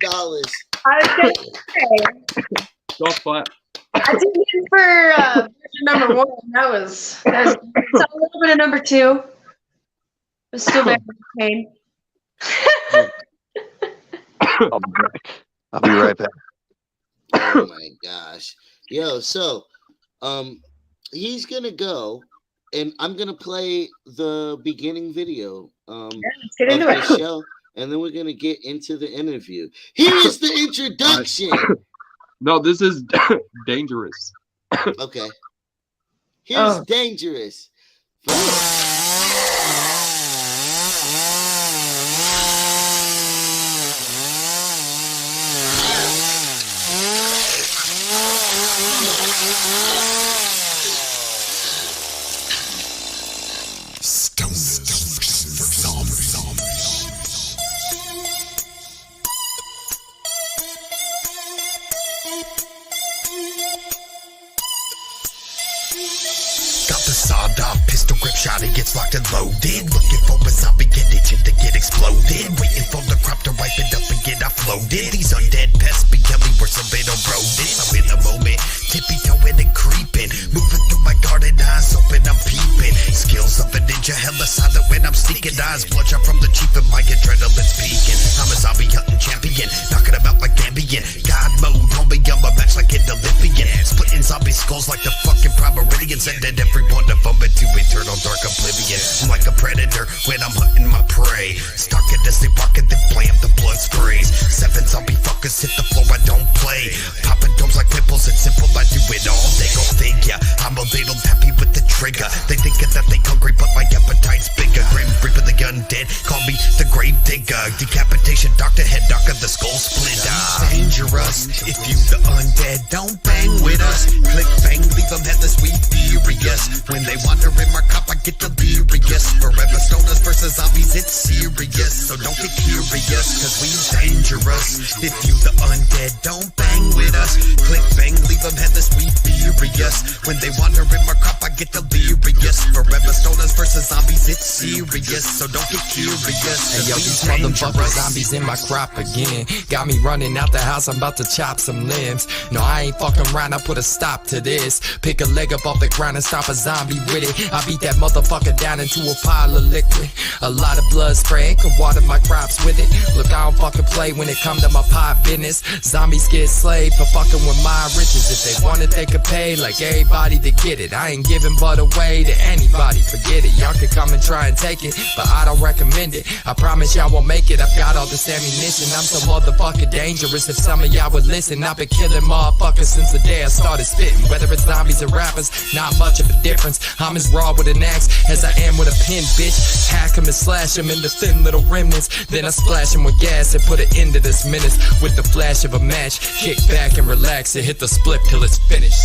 I was gonna say. Don't clap. I did it for number 1. That was a little bit of number 2. But still very pain. I'll be right back. Oh my gosh. Yo, so he's gonna go and I'm gonna play the beginning video of the show, and then we're gonna get into the interview. Here is the introduction. No, this is dangerous. Okay. Here's dangerous. Shot, it gets locked and loaded. Looking for a zombie, get itching to get exploded. Waiting for the crop to wipe it up and get offloaded. These undead pests be killing worse than little rodents. I'm in the moment, tippy-toeing and creeping. Moving through my garden, eyes open, I'm peeping. Skills of a ninja, hella silent when I'm sneaking. Eyes bloodshot from the chief and my adrenaline's peaking. I'm a zombie hunting champion, knocking them out like Ambien. God mode, homie, I'm a match like an Olympian. Splitting zombie skulls like the fucking Primeridian. Sending everyone to vomit to eternal dark oblivion. I'm like a predator when I'm hunting my prey. Stalking as they walk and then blam, the blood sprays. 7 zombie fuckers hit the floor, I don't play. Popping domes like pimples, it's simple, I do it all. They go figure, I'm a little happy with the trigger. They thinking that they hungry, but my appetite's bigger. Grim Reaper the undead, call me the grave digger. Decapitation doctor, head doctor, the skull splitter. Dangerous, if you the undead, don't bang with us. Click bang, leave them headless, we furious. When they wander in my cup, I get delirious. Forever stoners versus zombies, it's serious. So don't get curious, cause we dangerous. If you the undead, don't bang with us. Click bang, leave them headless, we furious. serious. When they wander in my crop, I get delirious. Forever stoners versus zombies, it's serious. So don't get curious. Hey yo, these motherfucking zombies in my crop again. Got me running out the house, I'm about to chop some limbs. No, I ain't fucking around, I put a stop to this. Pick a leg up off the ground and stop a zombie with it. I beat that motherfucker down into a pile of liquid. A lot of blood spray, could water my crops with it. Look, I don't fucking play when it come to my pot business. Zombies get slaved for fucking with my riches. If they wanted, they could pay like everybody to get it. I ain't giving blood away to anybody, forget it. Y'all could come and try and take it, but I don't recommend it. I promise y'all won't make it. I've got all this ammunition. I'm so motherfucking dangerous. If some of y'all would listen, I've been killing motherfuckers since the day I started spitting. Whether it's zombies or rappers, not much of a difference. I'm as raw with an axe as I am with a pin, bitch. Hack 'em and slash 'em into thin little remnants. Then I splash 'em with gas and put an end to this menace with the flash of a match. Kick back and relax and hit the split till it's finished.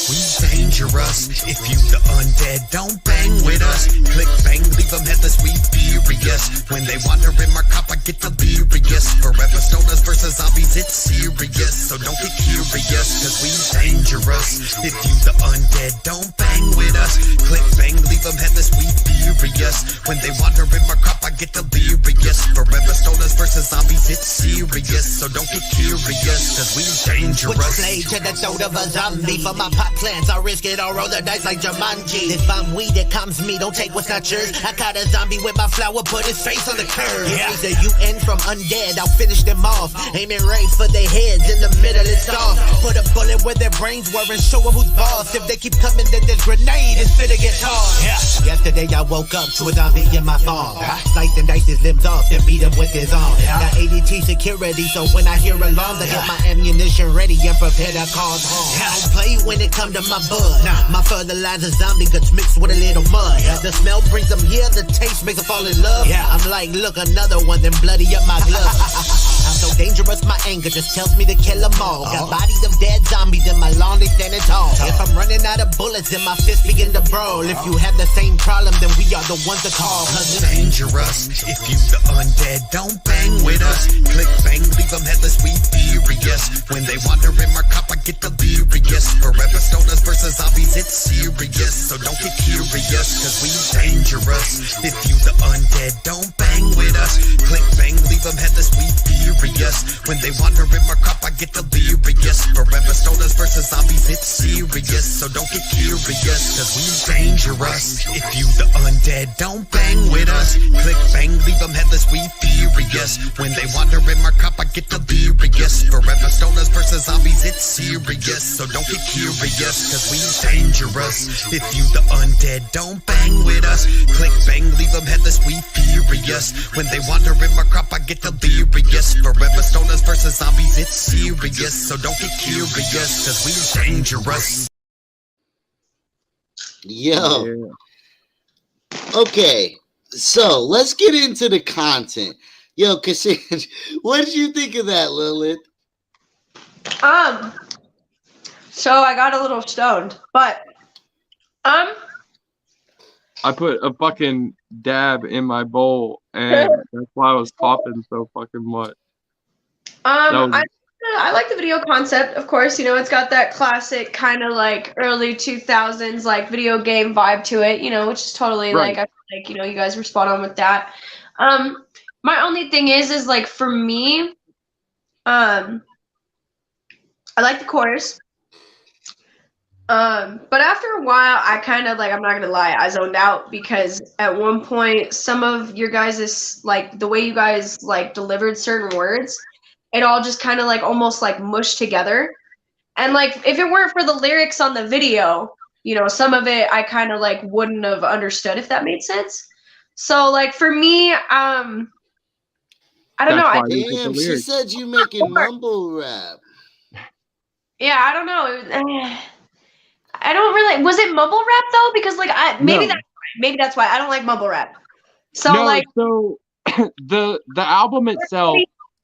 We dangerous. If you the undead, don't bang with us. Click bang, leave them headless, we furious. When they wander in my cup, I get delirious. Forever stoners versus zombies, it's serious. So don't get curious, cause we dangerous. If you the undead, don't bang with us. Click bang, leave them headless, we furious. When they wander in my cup, I get delirious. Forever stoners versus zombies, it's serious. So don't get curious, cause we dangerous. Put a slave to the throat of a zombie. For my pot plans, I risk it or roll the dice like Jumanji. If I'm weed, it comes me, don't take what's not yours. I caught a zombie with my flower, put his face on the curb. Yeah. The UN from undead, I'll finish them off. Aiming right for their heads, in the middle it's off. Put a bullet where their brains were and show them who's boss. If they keep coming, then this grenade is finna get tossed. Yeah. Yesterday I woke up to a zombie in my farm. Slice and dice his limbs off and beat him with his arm. Got ADT security, so when I hear alarms, I get my ammunition ready and prepare to call home. I don't play when it come to my bud. My fertilizer zombie guts mixed with a little mud. The smell brings them here, the taste makes them fall in love. I'm like, look, another one, then bloody up my glove. I'm so dangerous, my anger just tells me to kill them all. Got bodies of dead zombies in my lawn, they standing tall. If I'm running out of bullets, then my fists begin to brawl. If you have the same problem, then we are the ones to call. Cause it's dangerous. If you the undead, don't bang with us. Click bang, leave them headless, we furious. When they wander in my cup, I get delirious. Forever stoners versus zombies, it's serious. So don't get curious, cause we dangerous. If you the undead, don't bang with us. Click bang, leave them headless, we furious. When they wander in my cup, I get delirious. Forever stoners versus zombies, it's serious. So don't get curious, cause we dangerous. If you the undead, don't bang with us. Click bang, leave them headless, we furious. When they wander in my cup, I get delirious. Forever stoners versus zombies, it's serious. So don't get curious, cause we dangerous. If you the undead, don't bang with us. Click bang, leave them headless, we furious. When they wander in my crop, I get delirious. Forever stoners versus zombies, it's serious. So don't get curious, cause we dangerous. Yo. Okay, so let's get into the content. Yo, Cassandra, what did you think of that, Lilith? So I got a little stoned, but I put a fucking dab in my bowl, and that's why I was coughing so fucking much. I like the video concept, of course. You know, it's got that classic kind of like early 2000s like video game vibe to it, you know, which is totally right. Like, I feel like, you know, you guys were spot on with that. My only thing is like for me, I like the chorus. But after a while, I kind of like, I'm not gonna lie, I zoned out because at one point, some of your guys' like the way you guys like delivered certain words, it all just kind of like almost like mushed together. And like, if it weren't for the lyrics on the video, you know, some of it I kind of like wouldn't have understood, if that made sense. So like for me, I don't know. Damn, she said you making mumble rap. Yeah, I don't know. I don't really. Was it mumble rap though? Because like maybe that's why I don't like mumble rap. So no, like so the album itself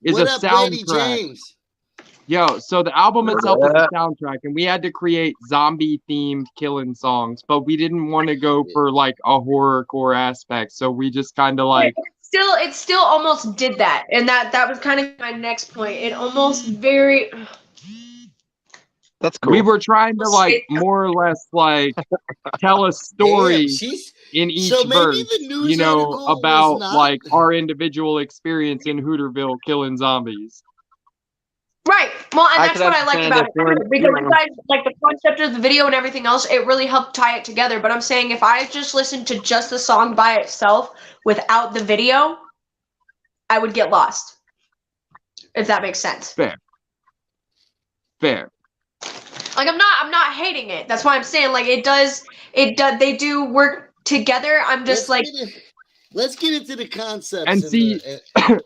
is a soundtrack. Yo, so the album itself is a soundtrack, and we had to create zombie-themed killing songs, but we didn't want to go for like a horrorcore aspect, so we just kind of like. It still almost did that, and that was kind of my next point. It almost very. That's cool. We were trying to like more or less like tell a story in each verse, you know, about like our individual experience in Hooterville killing zombies. Right. Well, and that's what I like about it, because like the concept of the video and everything else, it really helped tie it together. But I'm saying if I just listened to just the song by itself without the video, I would get lost. If that makes sense. Fair. Like I'm not hating it. That's why I'm saying like it does they do work together. I'm just let's get into the concept and see behind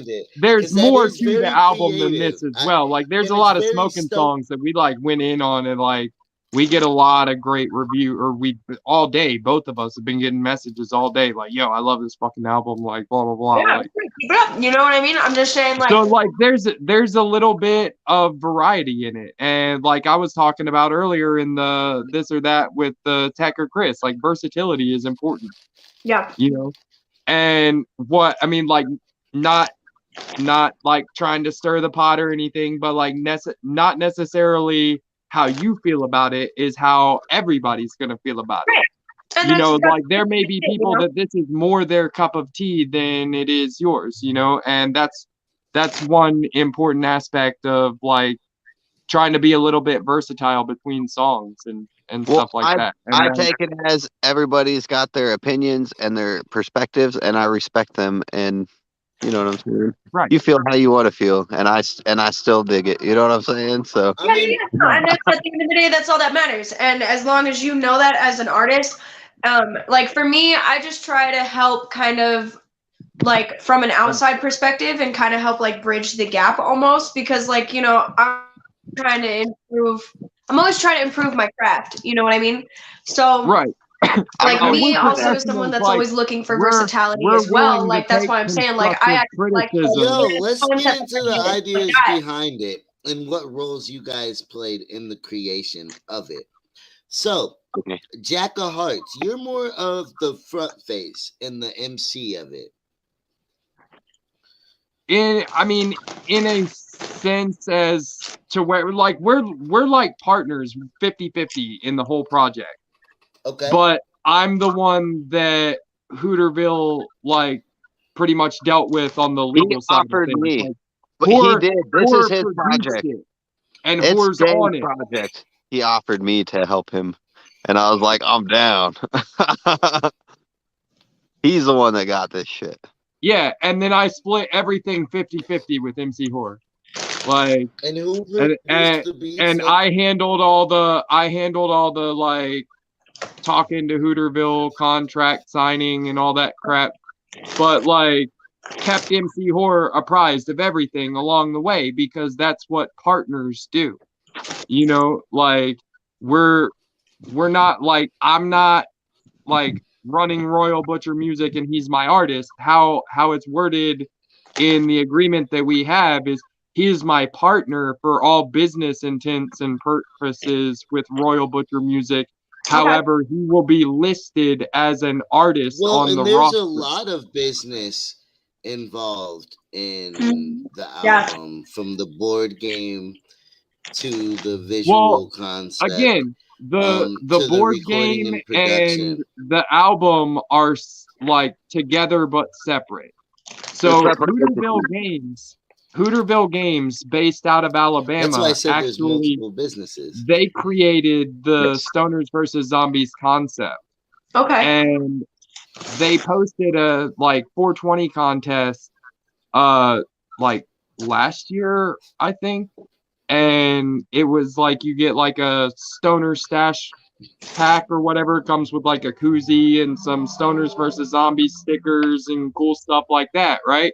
it. There's more to the album than this as well. Like there's a lot of smoking songs that we like went in on, and like we get a lot of great review, or we all day, both of us have been getting messages all day like, yo, I love this fucking album, like blah blah blah. Yeah, like, you know what I mean? I'm just saying like, so like there's a little bit of variety in it. And like I was talking about earlier in the this or that with the Tech or Chris, like versatility is important. Yeah. You know? And what I mean, like not like trying to stir the pot or anything, but like not necessarily how you feel about it is how everybody's gonna feel about it. And you know, like there may be people that this is more their cup of tea than it is yours, you know, and that's one important aspect of like trying to be a little bit versatile between songs and stuff like that. And I take it as everybody's got their opinions and their perspectives, and I respect them. And you know what I'm saying? Right. You feel how you want to feel, and I still dig it. You know what I'm saying? So and that's, at the end of the day, that's all that matters. And as long as you know that as an artist, like for me, I just try to help kind of like from an outside perspective and kind of help like bridge the gap almost, because like, you know, I'm always trying to improve my craft. You know what I mean? So right. Like me also as someone that's always looking for versatility as well. Like that's why I'm saying like I actually like let's get into the ideas behind it and what roles you guys played in the creation of it. So Jack-O-Heartz, you're more of the front face and the MC of it. In a sense as to where like we're like partners 50-50 in the whole project. Okay. But I'm the one that Hooterville like pretty much dealt with on the legal side of things. Me. Like, but he did. This is his project. And HOR's on it. Project. He offered me to help him. And I was like, I'm down. He's the one that got this shit. Yeah, and then I split everything 50-50 with Mc-HOR. Like and I handled all the like talking to Hooterville, contract signing and all that crap. But like kept Mc-HOR apprised of everything along the way, because that's what partners do. You know, like we're not like, I'm not like running Royal Butcher Music and he's my artist. How it's worded in the agreement that we have is he is my partner for all business intents and purposes with Royal Butcher Music. However, he will be listed as an artist on the roster. There's a lot of business involved in the album, from the board game to the visual concept. Again, the board game and the album are like together but separate. So Hooterville Games, based out of Alabama, that's why I said actually there's multiple businesses. They created the Stoners versus Zombies concept. Okay. And they posted a like 420 contest like last year, I think. And it was like you get like a Stoner stash pack or whatever. It comes with like a koozie and some Stoners versus Zombies stickers and cool stuff like that, right?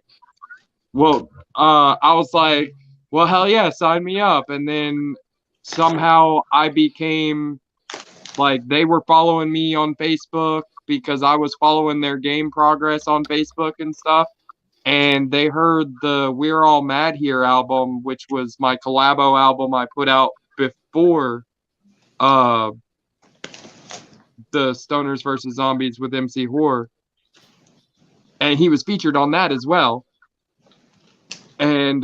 Well, I was like, well, hell yeah, sign me up. And then somehow I became like, they were following me on Facebook because I was following their game progress on Facebook and stuff. And they heard the We're All Mad Here album, which was my collabo album I put out before the Stoners versus Zombies with Mc-HOR. And he was featured on that as well. And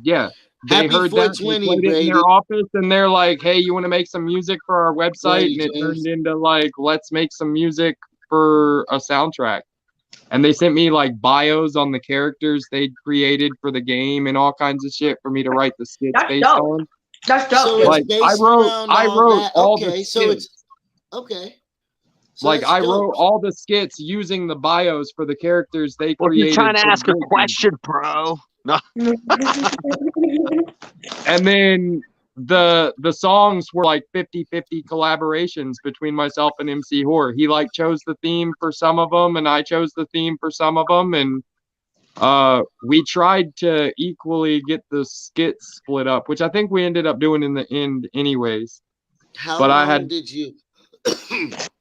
yeah, they Happy heard that, they 420, played it in Brady. their office, and they're like, "Hey, you want to make some music for our website?" Brady And it James. turned into like, "Let's make some music for a soundtrack." And they sent me like bios on the characters they'd created for the game and all kinds of shit for me to write the skits That's based dope. on. That's dope. So dude. Like it's based around I all wrote that. all Okay, the so skits. it's okay. So Like that's I dope. wrote all the skits using the bios for the characters they Well, created. you're trying to for ask a board games. question, bro. No. And then the songs were like 50-50 collaborations between myself and Mc-HOR. He like chose the theme for some of them, and I chose the theme for some of them, and we tried to equally get the skits split up, which I think we ended up doing in the end anyways. How But long did you?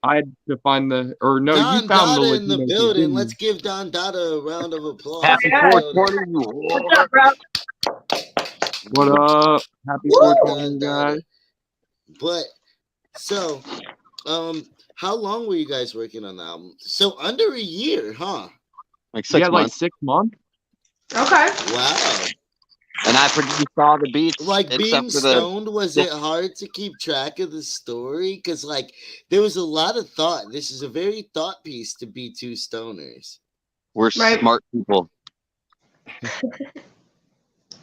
I had to find the, or no, Don you found Dada the in the Latino building. didn't Let's you? give Don Dada a round of applause. Happy Yeah. 420, you What's whore. up, bro? What up? Happy Don 420, Dada. guys. But so, how long were you guys working on the album? So under a year, huh? Like 6 Like months. 6 months. Okay. Wow. And I produced all the beats. Like being except for the. stoned, was it hard to keep track of the story? Because like there was a lot of thought. This is a very thought piece to be two stoners. We're Right. smart people.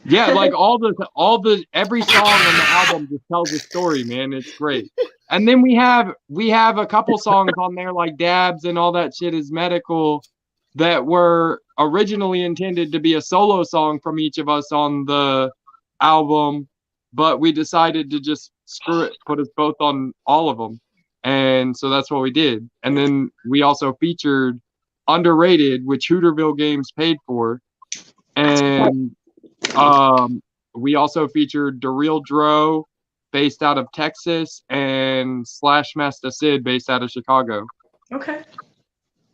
Yeah, like every song on the album just tells a story, man. It's great. And then we have a couple songs on there like Dabs and all that shit is medical that were originally intended to be a solo song from each of us on the album, but we decided to just screw it, put us both on all of them. And so that's what we did. And then we also featured Underrated, which Hooterville Games paid for. And we also featured Daryl Dro, based out of Texas, and Slash Master Sid, based out of Chicago. Okay.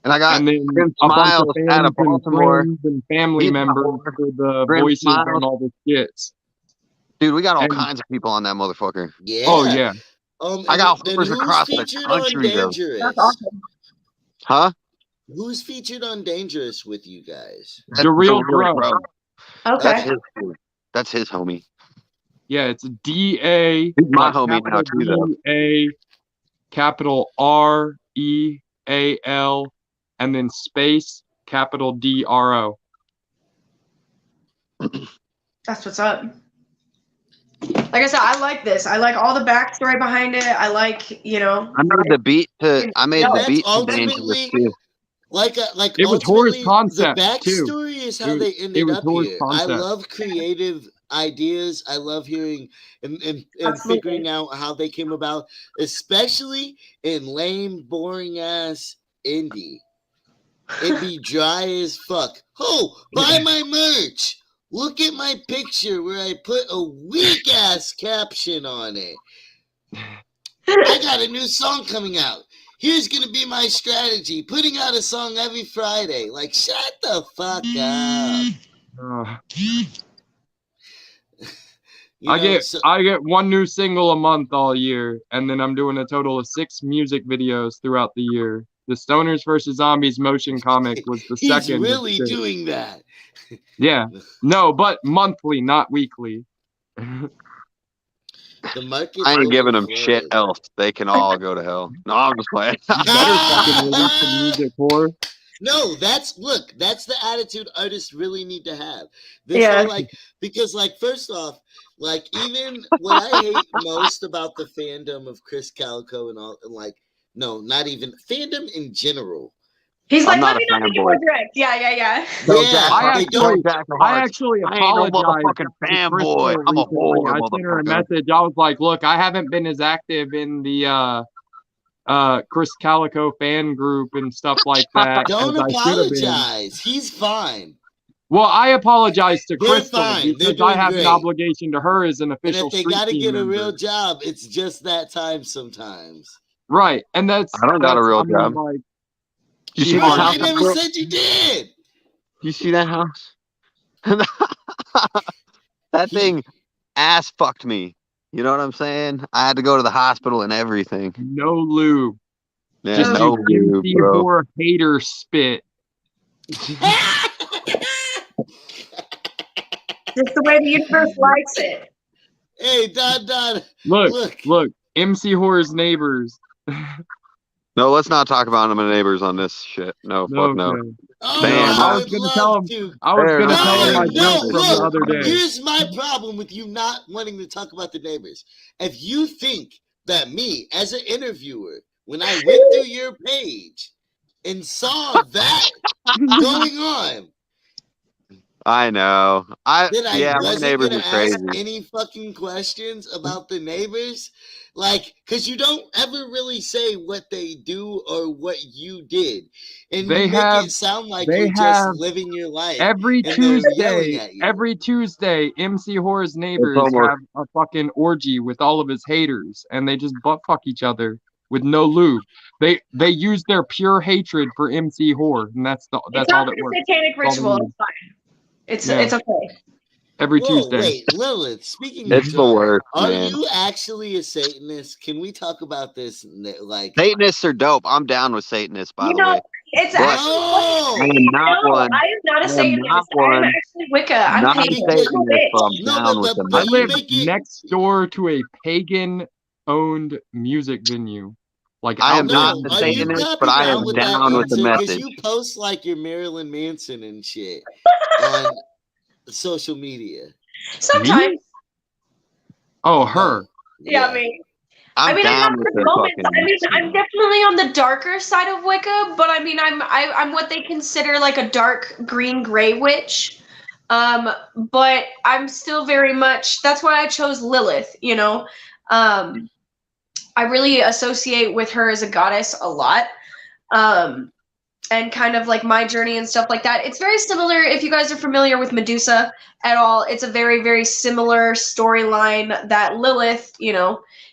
And I got And then Grim a bunch of Smiles fans out of and Baltimore. friends and family He's members my for the Grim voices Smiles. on all the skits. Dude, we got all And- kinds of people on that motherfucker. Yeah. Oh yeah. I got then hoppers who's across the featured on country, though. Dangerous? That's awesome. Huh? Who's featured on Dangerous with you guys? That's Daryl Daryl Dro. Dro. That's Okay. his dude. That's his homie. Yeah, it's DA. He's my like homie now, too, though. DA, capital REAL, and then space, capital DRO. That's what's up. Like I said, I like this. I like all the backstory behind it. I like, you know. I made the beat to that's Dangerous ultimately- too. Like It was HOR's ultimately, concept, the too. backstory is how It was- they it ended was up HOR's here. concept. I love creative ideas. I love hearing and Absolutely. figuring out how they came about, especially in lame, boring ass indie. It'd be dry as fuck. Oh, buy my merch. Look at my picture where I put a weak ass caption on it. I got a new song coming out. Here's gonna be my strategy: putting out a song every Friday. Like, shut the fuck up. You I know, get one new single a month all year, and then I'm doing a total of 6 music videos throughout the year. The Stoners vs. Zombies motion comic was the he's second. really doing that. Yeah. No, but monthly, not weekly. The market. I ain't giving them shit else. They can all go to hell. No, I'm just playing. Better fucking release some music, HOR. No, that's the attitude artists really need to have. This Yeah. whole, like, because like first off, like even what I hate most about the fandom of Chris Calico and all, and like no, not even fandom in general. He's like, I'm let not me a know when you fanboy. were direct. Yeah. Yeah, I they don't. actually I ain't no apologized motherfucking to fanboy. Crystal I'm a recently. whore, I sent her a motherfucker. message. I was like, look, I haven't been as active in the Chris Calico fan group and stuff like that. Don't as I should have been. apologize. He's fine. Well, I apologize to They're Crystal fine. They're because I doing have great. an obligation to her as an And official if they street got to team get a member. real job, it's just that time sometimes. Right, and that's I don't got a real I mean, job. like, You see Bro, this house? you never said you did. You see that house? That thing ass fucked me. You know what I'm saying? I had to go to the hospital and everything. no lube. Yeah, Just no you lube, bro. for hater spit. Just the way the universe likes it. Hey, Don. Look. Mc-HOR's neighbors. No, let's not talk about my neighbors on this shit. No, fuck no. Okay. Oh, Damn. I I was would gonna love tell him. to. I was gonna tell him my No, joke from the other day. Here's my problem with you not wanting to talk about the neighbors. If you think that me, as an interviewer, when I went through your page and saw that going on, I know. that I my wasn't neighbors gonna are crazy. ask any fucking questions about the neighbors, like, cause you don't ever really say what they do or what you did, and They you make have- it sound like they you're just have living your life. Every and they're yelling Tuesday, at you. Mc-HOR's neighbors almost- have a fucking orgy with all of his haters, and they just butt fuck each other with no lube. They use their pure hatred for Mc-HOR, and that's all It's that not like works. a satanic That's all they ritual. use. It's fine. It's okay. Every Whoa, Tuesday. wait, Lilith, speaking It's of the John, worst, are man. you actually a Satanist? Can we talk about this? Like, Satanists are dope. I'm down with Satanists, by the way. It's But actually. no, I am not one. I am not a I am Satanist. not I'm one. actually Wicca. I'm Not a pagan. Satanist, but I'm No, down with but them. I you live make it- next door to a pagan-owned music venue. Like I am out there. not no, the are you Satanist, copping but I out am with that down with the answer? Because message. you post like your Marilyn Manson and shit on social media. Sometimes. Oh, her. Yeah, me. I'm I down have with the the moments. fucking. I mean, I'm definitely on the darker side of Wicca, but I mean, I'm what they consider like a dark green gray witch. But I'm still very much. That's why I chose Lilith. You know, I really associate with her as a goddess a lot. And kind of like my journey and stuff like that. It's very similar. If you guys are familiar with Medusa at all, it's a very, very similar storyline that Lilith,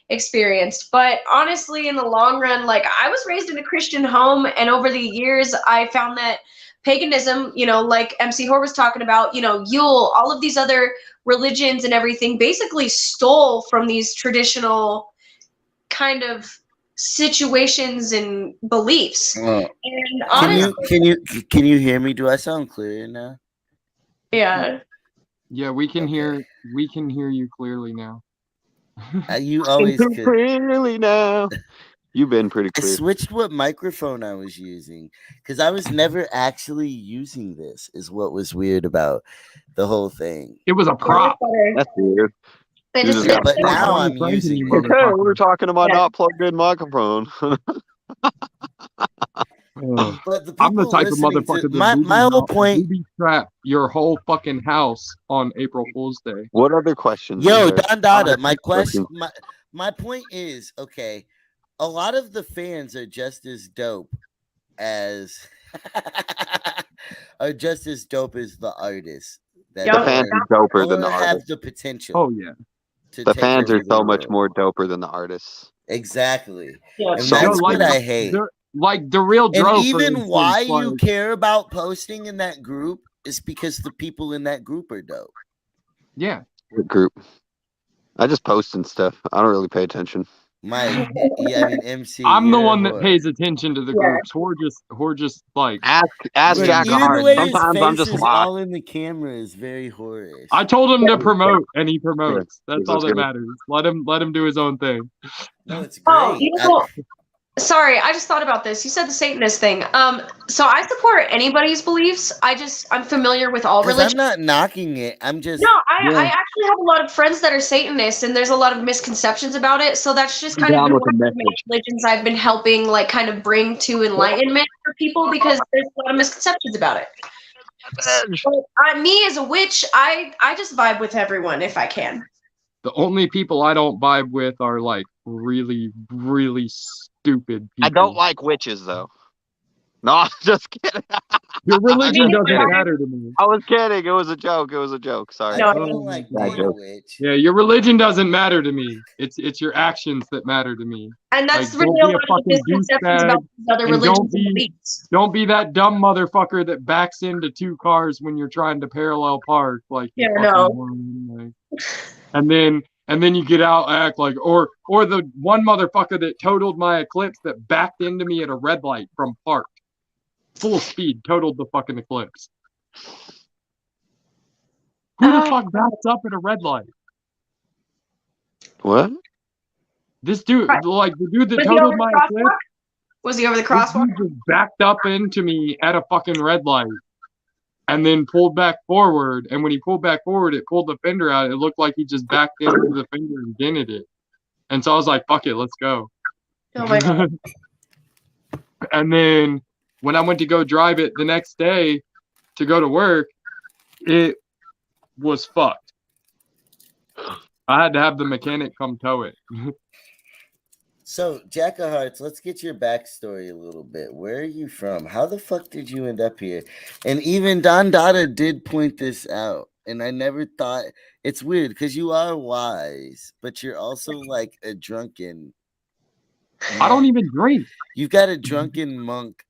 experienced. But honestly, in the long run, like I was raised in a Christian home, and over the years, I found that paganism, like Mc-HOR was talking about, Yule, all of these other religions and everything basically stole from these traditional kind of situations and beliefs. And honestly, can you hear me? Do I sound clear now? yeah. Yeah, we can Okay. hear you clearly now. You always could. Clearly now. You've been pretty I clear. switched what microphone I was using because I was never actually using this. Is what was weird about the whole thing. It was a prop. That's weird. They You just just did got- But it. now I'm I'm friends with using you, it. motherfucker. We're talking about Yeah. not plugged in microphone. Ugh. But the I'm the people type of listening motherfucker to that my whole point. booby trap your whole fucking house on April Fool's Day. What other questions? Yo, is there? Don Dada, my Questions. question, my point is, okay, a lot of the fans are just as dope as the artists. That Yeah. The fans are doper than the have artists. the potential. Oh yeah. To The take fans are over the so much world. more doper than the artists. Exactly. Yeah. And So that's like- what I hate. Like the real And Dro, for even instance, why you like- care about posting in that group is because the people in that group are dope. Yeah. What group? I just post and stuff. I don't really pay attention. Mike, yeah, I mean MC. I'm the you're a one that whore. pays attention to the Yeah. groups. Whore just like Ask But Jack even the Hard. way his Sometimes I'm face just is lost. all in the camera is very whorish. I told him to promote and he promotes. Yeah, That's all that's that good. matters. Let him do his own thing. No, it's great. Oh, sorry, I just thought about this. You said the Satanist thing. So I support anybody's beliefs. I'm familiar with all Because religions. I'm not knocking it. I'm just No, I actually have a lot of friends that are Satanists, and there's a lot of misconceptions about it. So that's just kind of Down been with one the of the main message. religions I've been helping, like, kind of bring to enlightenment for people because there's a lot of misconceptions about it. But me as a witch, I just vibe with everyone if I can. The only people I don't vibe with are like really, really stupid people. I don't like witches though. No, I'm just kidding. Your religion Me doesn't neither. matter to me. I was kidding. It was a joke. It was a joke. Sorry. No, I don't like Yeah, being a witch. Yeah, your religion doesn't matter to me. It's your actions that matter to me. And that's Like, really don't a be a lot of the fucking misconceptions about douchebag, these other and religions don't and be- beliefs. Don't be that dumb motherfucker that backs into two cars when you're trying to parallel park. Like, you Yeah, fucking no. moron, like. And then you get out act like, or the one motherfucker that totaled my Eclipse that backed into me at a red light from park, full speed, totaled the fucking Eclipse. Who the fuck backs up at a red light? What? This dude, like the dude that Was he over totaled the my clip, crosswalk? Was he over the this crosswalk? dude just backed up into me at a fucking red light and then pulled back forward. And when he pulled back forward, it pulled the fender out. It looked like he just backed into the fender and dented it. And so I was like, fuck it, let's go. Oh my God. And then when I went to go drive it the next day to go to work, it was fucked. I had to have the mechanic come tow it. So, Jack-O-Heartz, let's get your backstory a little bit. Where are you from? How the fuck did you end up here? And even Don Dada did point this out. And I never thought, it's weird because you are wise, but you're also like a drunken. I don't even drink. You've got a drunken monk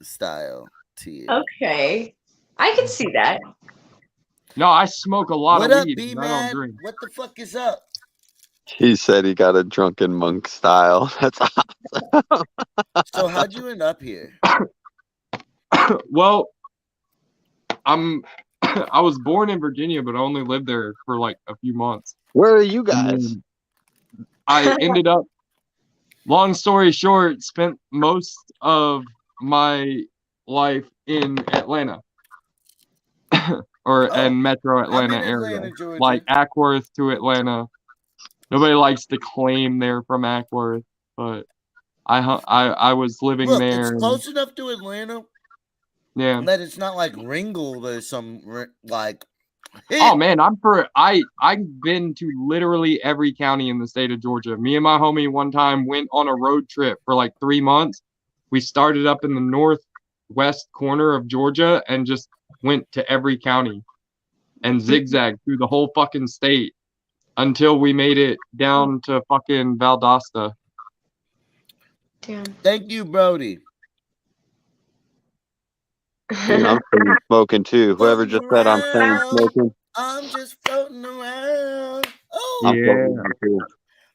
style to you. Okay. I can see that. No, I smoke a lot What of up, weed. B And I don't man? drink. What the fuck is up? He said he got a drunken monk style. That's awesome. So how'd you end up here? Well, I was born in Virginia, but I only lived there for like a few months. Where are you And guys? then I ended up, long story short, spent most of my life in Atlanta. And Metro Atlanta I'm in area. Atlanta, Georgia. Like Ackworth to Atlanta. Nobody likes to claim they're from Ackworth, but I was living Look, there. it's and- close enough to Atlanta yeah. that it's not like Ringgold or some like. Oh man, I've been to literally every county in the state of Georgia. Me and my homie one time went on a road trip for like 3 months. We started up in the northwest corner of Georgia and just went to every county and zigzagged through the whole fucking state until we made it down to fucking Valdosta. Damn. Thank you, Brody. Dude, I'm chain smoking too. Whoever just said I'm chain smoking, I'm just floating around. Oh, I'm Yeah. floating too.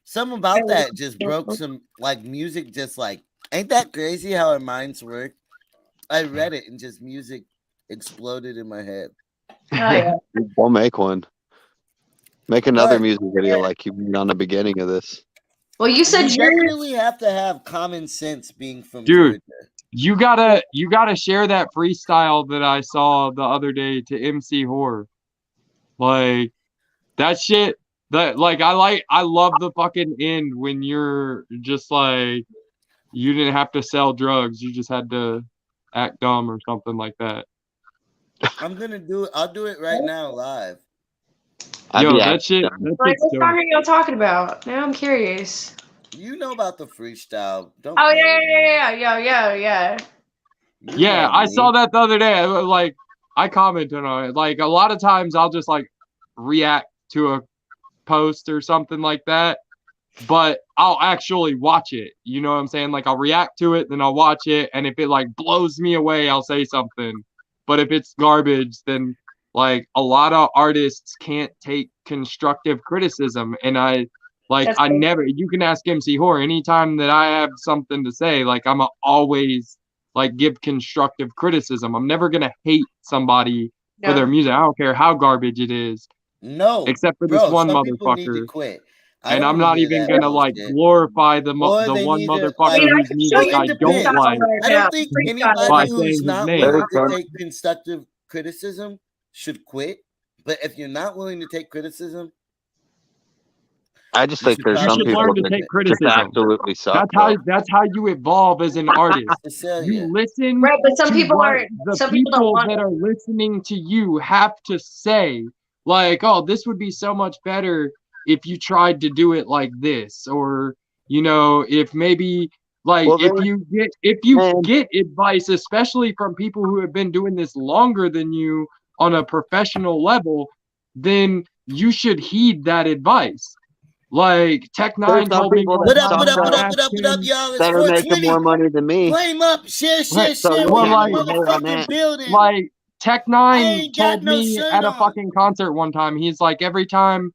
something about that just broke some like music. Just like, ain't that crazy how our minds work? I read it and just music exploded in my head. Oh, yeah. We'll make one. Make another What? music video like you did on the beginning of this. Well, you said You you're. definitely have to have common sense being from Dude. Georgia. You gotta share that freestyle that I saw the other day to Mc-HOR. Like that shit. That I love the fucking end when you're just like you didn't have to sell drugs, you just had to act dumb or something like that. I'm gonna do it. I'll do it right now live. Yo, Yeah. that shit. Like, what song are y'all talking about? Now I'm curious. You know about the freestyle. Don't Oh play yeah, with me. yeah. You Yeah, know I me. saw that the other day. Like I commented on it. Like a lot of times I'll just like react to a post or something like that, but I'll actually watch it. You know what I'm saying? Like I'll react to it, then I'll watch it, and if it like blows me away, I'll say something. But if it's garbage, then like a lot of artists can't take constructive criticism, and I never. You can ask Mc-HOR anytime that I have something to say. Like I'm always like give constructive criticism. I'm never gonna hate somebody for their music. I don't care how garbage it is. No, Except for bro, this one some people need motherfucker. to quit. And I'm not even gonna like glorify the Or the they one need to, motherfucker like, whose music I don't like. I don't think by anybody saying who's his not name. willing to take constructive criticism should quit. But if you're not willing to take criticism, I just think there's You some should people learn to that take just criticism. absolutely suck. That's how you evolve as an artist. You listen. Right, but some to people what aren't. The Some people don't people want that it. are listening to you have to say, like, "Oh, this would be so much better if you tried to do it like this," or you know, if maybe like Well, if then- you get advice, especially from people who have been doing this longer than you on a professional level, then you should heed that advice. Like Tech There's Nine some told me people one what that up, time what up, to what up, ask what up, what up, him- y'all? It's that are making 420. more money than me. Flame up, share, Right, so share. you We can't in the like- hate on motherfucking that. building. Like Tech I Nine ain't got told no me shirt at a on. fucking concert one time. He's like, every time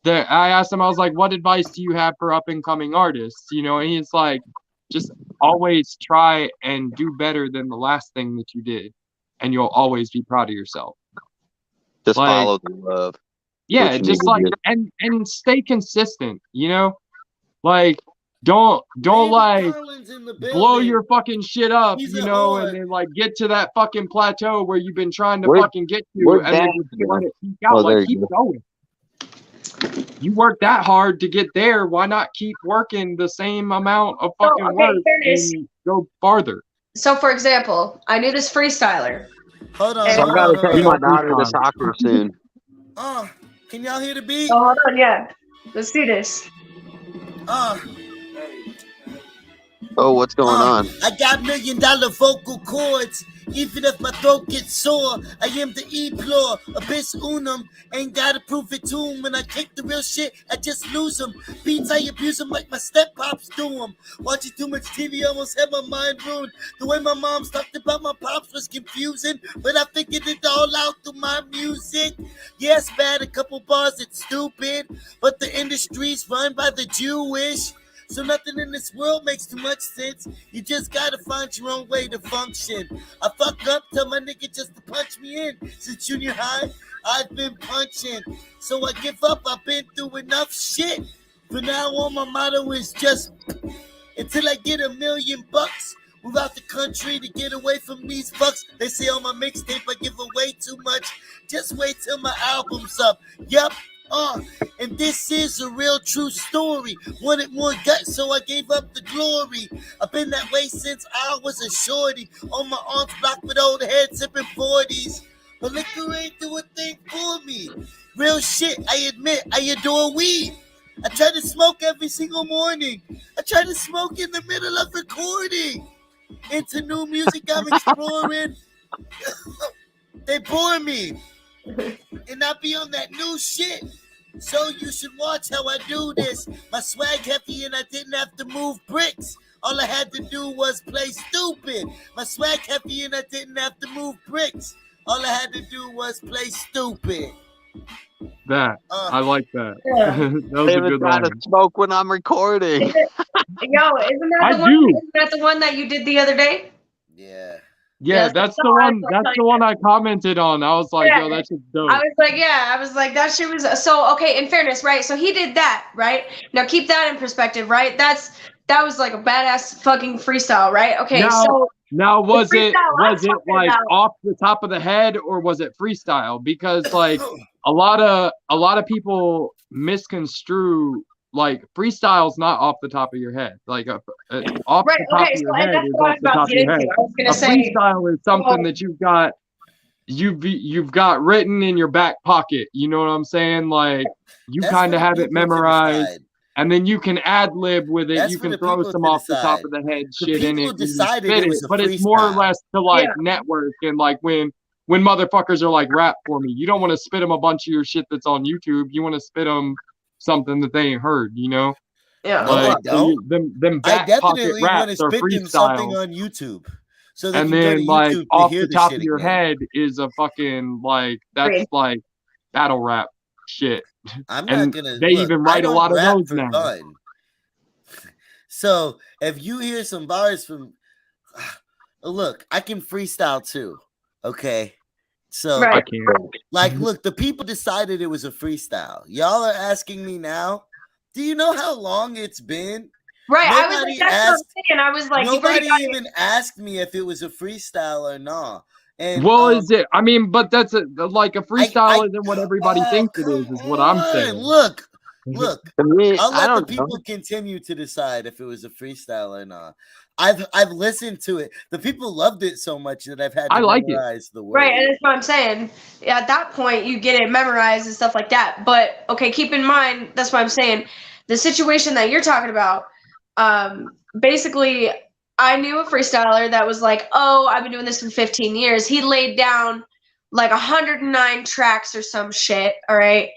that I asked him, I was like, "What advice do you have for up and coming artists?" You know, and he's like, "Just always try and do better than the last thing that you did, and you'll always be proud of yourself." Just follow the love. Yeah, just like and stay consistent, you know? Like don't like blow your fucking shit up, you know, and then like get to that fucking plateau where you've been trying to fucking get to, and then just let it peak out. Like keep going. You work that hard to get there. Why not keep working the same amount of fucking work and go farther? So, for example, I knew this freestyler. Hold on. So I gotta take my daughter to soccer soon. Can y'all hear the beat? Oh, hold on, yeah. Let's do this. Oh, what's going on? I got $1 million vocal cords. Even if my throat gets sore, I am the E-plore, abyss unum. Ain't gotta prove it to him. When I kick the real shit, I just lose them. Beats, I abuse them like my step-pops do them. Watching too much TV almost had my mind ruined. The way my mom's talked about my pops was confusing, but I figured it all out through my music. Yes, bad, a couple bars, it's stupid, but the industry's run by the Jewish. So nothing in this world makes too much sense. You just gotta find your own way to function. I fuck up, tell my nigga just to punch me in. Since junior high, I've been punching. So I give up, I've been through enough shit. For now on, my motto is just until I get $1 million. Move out the country to get away from these fucks. They say on my mixtape I give away too much. Just wait till my album's up. Yup. And this is a real true story. Wanted more guts, so I gave up the glory. I've been that way since I was a shorty. On my arms blocked with old heads, sipping 40s. But liquor ain't do a thing for me. Real shit, I admit, I adore weed. I try to smoke every single morning. I try to smoke in the middle of recording. Into new music I'm exploring. They bore me. And I be on that new shit. So you should watch how I do this. My swag heavy and I didn't have to move bricks. All I had to do was play stupid. My swag heavy and I didn't have to move bricks. All I had to do was play stupid. That I like that. Yeah. That was a good line. To smoke when I'm recording. Yo, isn't that the one that you did the other day? Yeah. Yeah, that's the one. That's the one I commented on. I was like, yo, that's just dope. I was like, that shit was so okay. In fairness, right? So he did that, right? Now keep that in perspective, right? That was like a badass fucking freestyle, right? Okay, now was it like off the top of the head or was it freestyle? Because like a lot of people misconstrue. Like freestyle's not off the top of your head. Like off the top of your head is off the top of your head. A freestyle is something that you've got written in your back pocket. You know what I'm saying? Like you kind of have it memorized, and then you can ad lib with it. You can throw some off the top of the head shit in it. But it's more or less to like network and like when motherfuckers are like rap for me. You don't want to spit them a bunch of your shit that's on YouTube. You want to spit them something that they ain't heard, you know? Yeah. Like, them back pocket raps are freestyle. Something on YouTube. So and then like off the top of your head is a fucking like that's like battle rap shit. I'm not gonna. They even write a lot of those now. Fun. So if you hear some bars from, look, I can freestyle too. Okay. So, like, look, the people decided it was a freestyle. Y'all are asking me now, do you know how long it's been? Right. I was like, that's what I'm saying. I was like, nobody even asked me if it was a freestyle or not. And, is it? I mean, but that's like a freestyle isn't what everybody thinks it is what I'm saying. Look. I'll let the people continue to decide if it was a freestyle or not. I've listened to it. The people loved it so much that I've had to memorize the words. Right, and that's what I'm saying. At that point, you get it memorized and stuff like that. But okay, keep in mind, that's what I'm saying. The situation that you're talking about, basically, I knew a freestyler that was like, oh, I've been doing this for 15 years. He laid down like 109 tracks or some shit, all right,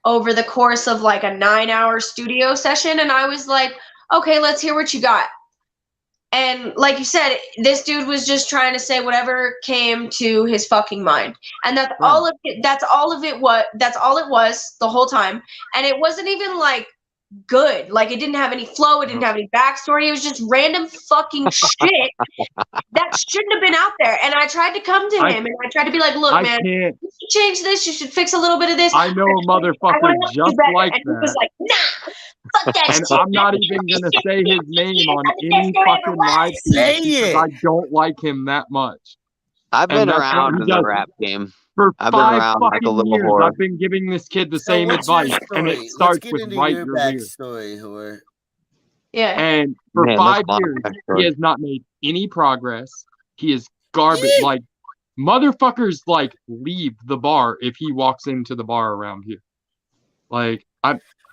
over the course of like a 9-hour studio session. And I was like, okay, let's hear what you got. And like you said, this dude was just trying to say whatever came to his fucking mind. And that's all of it. That's all it was the whole time. And it wasn't even like good. Like it didn't have any flow. It didn't have any backstory. It was just random fucking shit that shouldn't have been out there. And I tried to come to him and I tried to be like, look, man, you should change this. You should fix a little bit of this. I know a motherfucker just like and that. he was like, nah, fuck that And shit. I'm not even going to say his name on any fucking live Say feed because it. I don't like him that much. I've been And that's around what in he the does. rap game. For I've been 5 around like a fucking little years, whore. I've been giving this kid the So same what's your advice, and story? it Let's starts get with into write your your beer. backstory, whore. Yeah. And for Man, 5 that's my years, backstory. he has not made any progress. He is garbage. Like, motherfuckers, like, leave the bar if he walks into the bar around here. Like,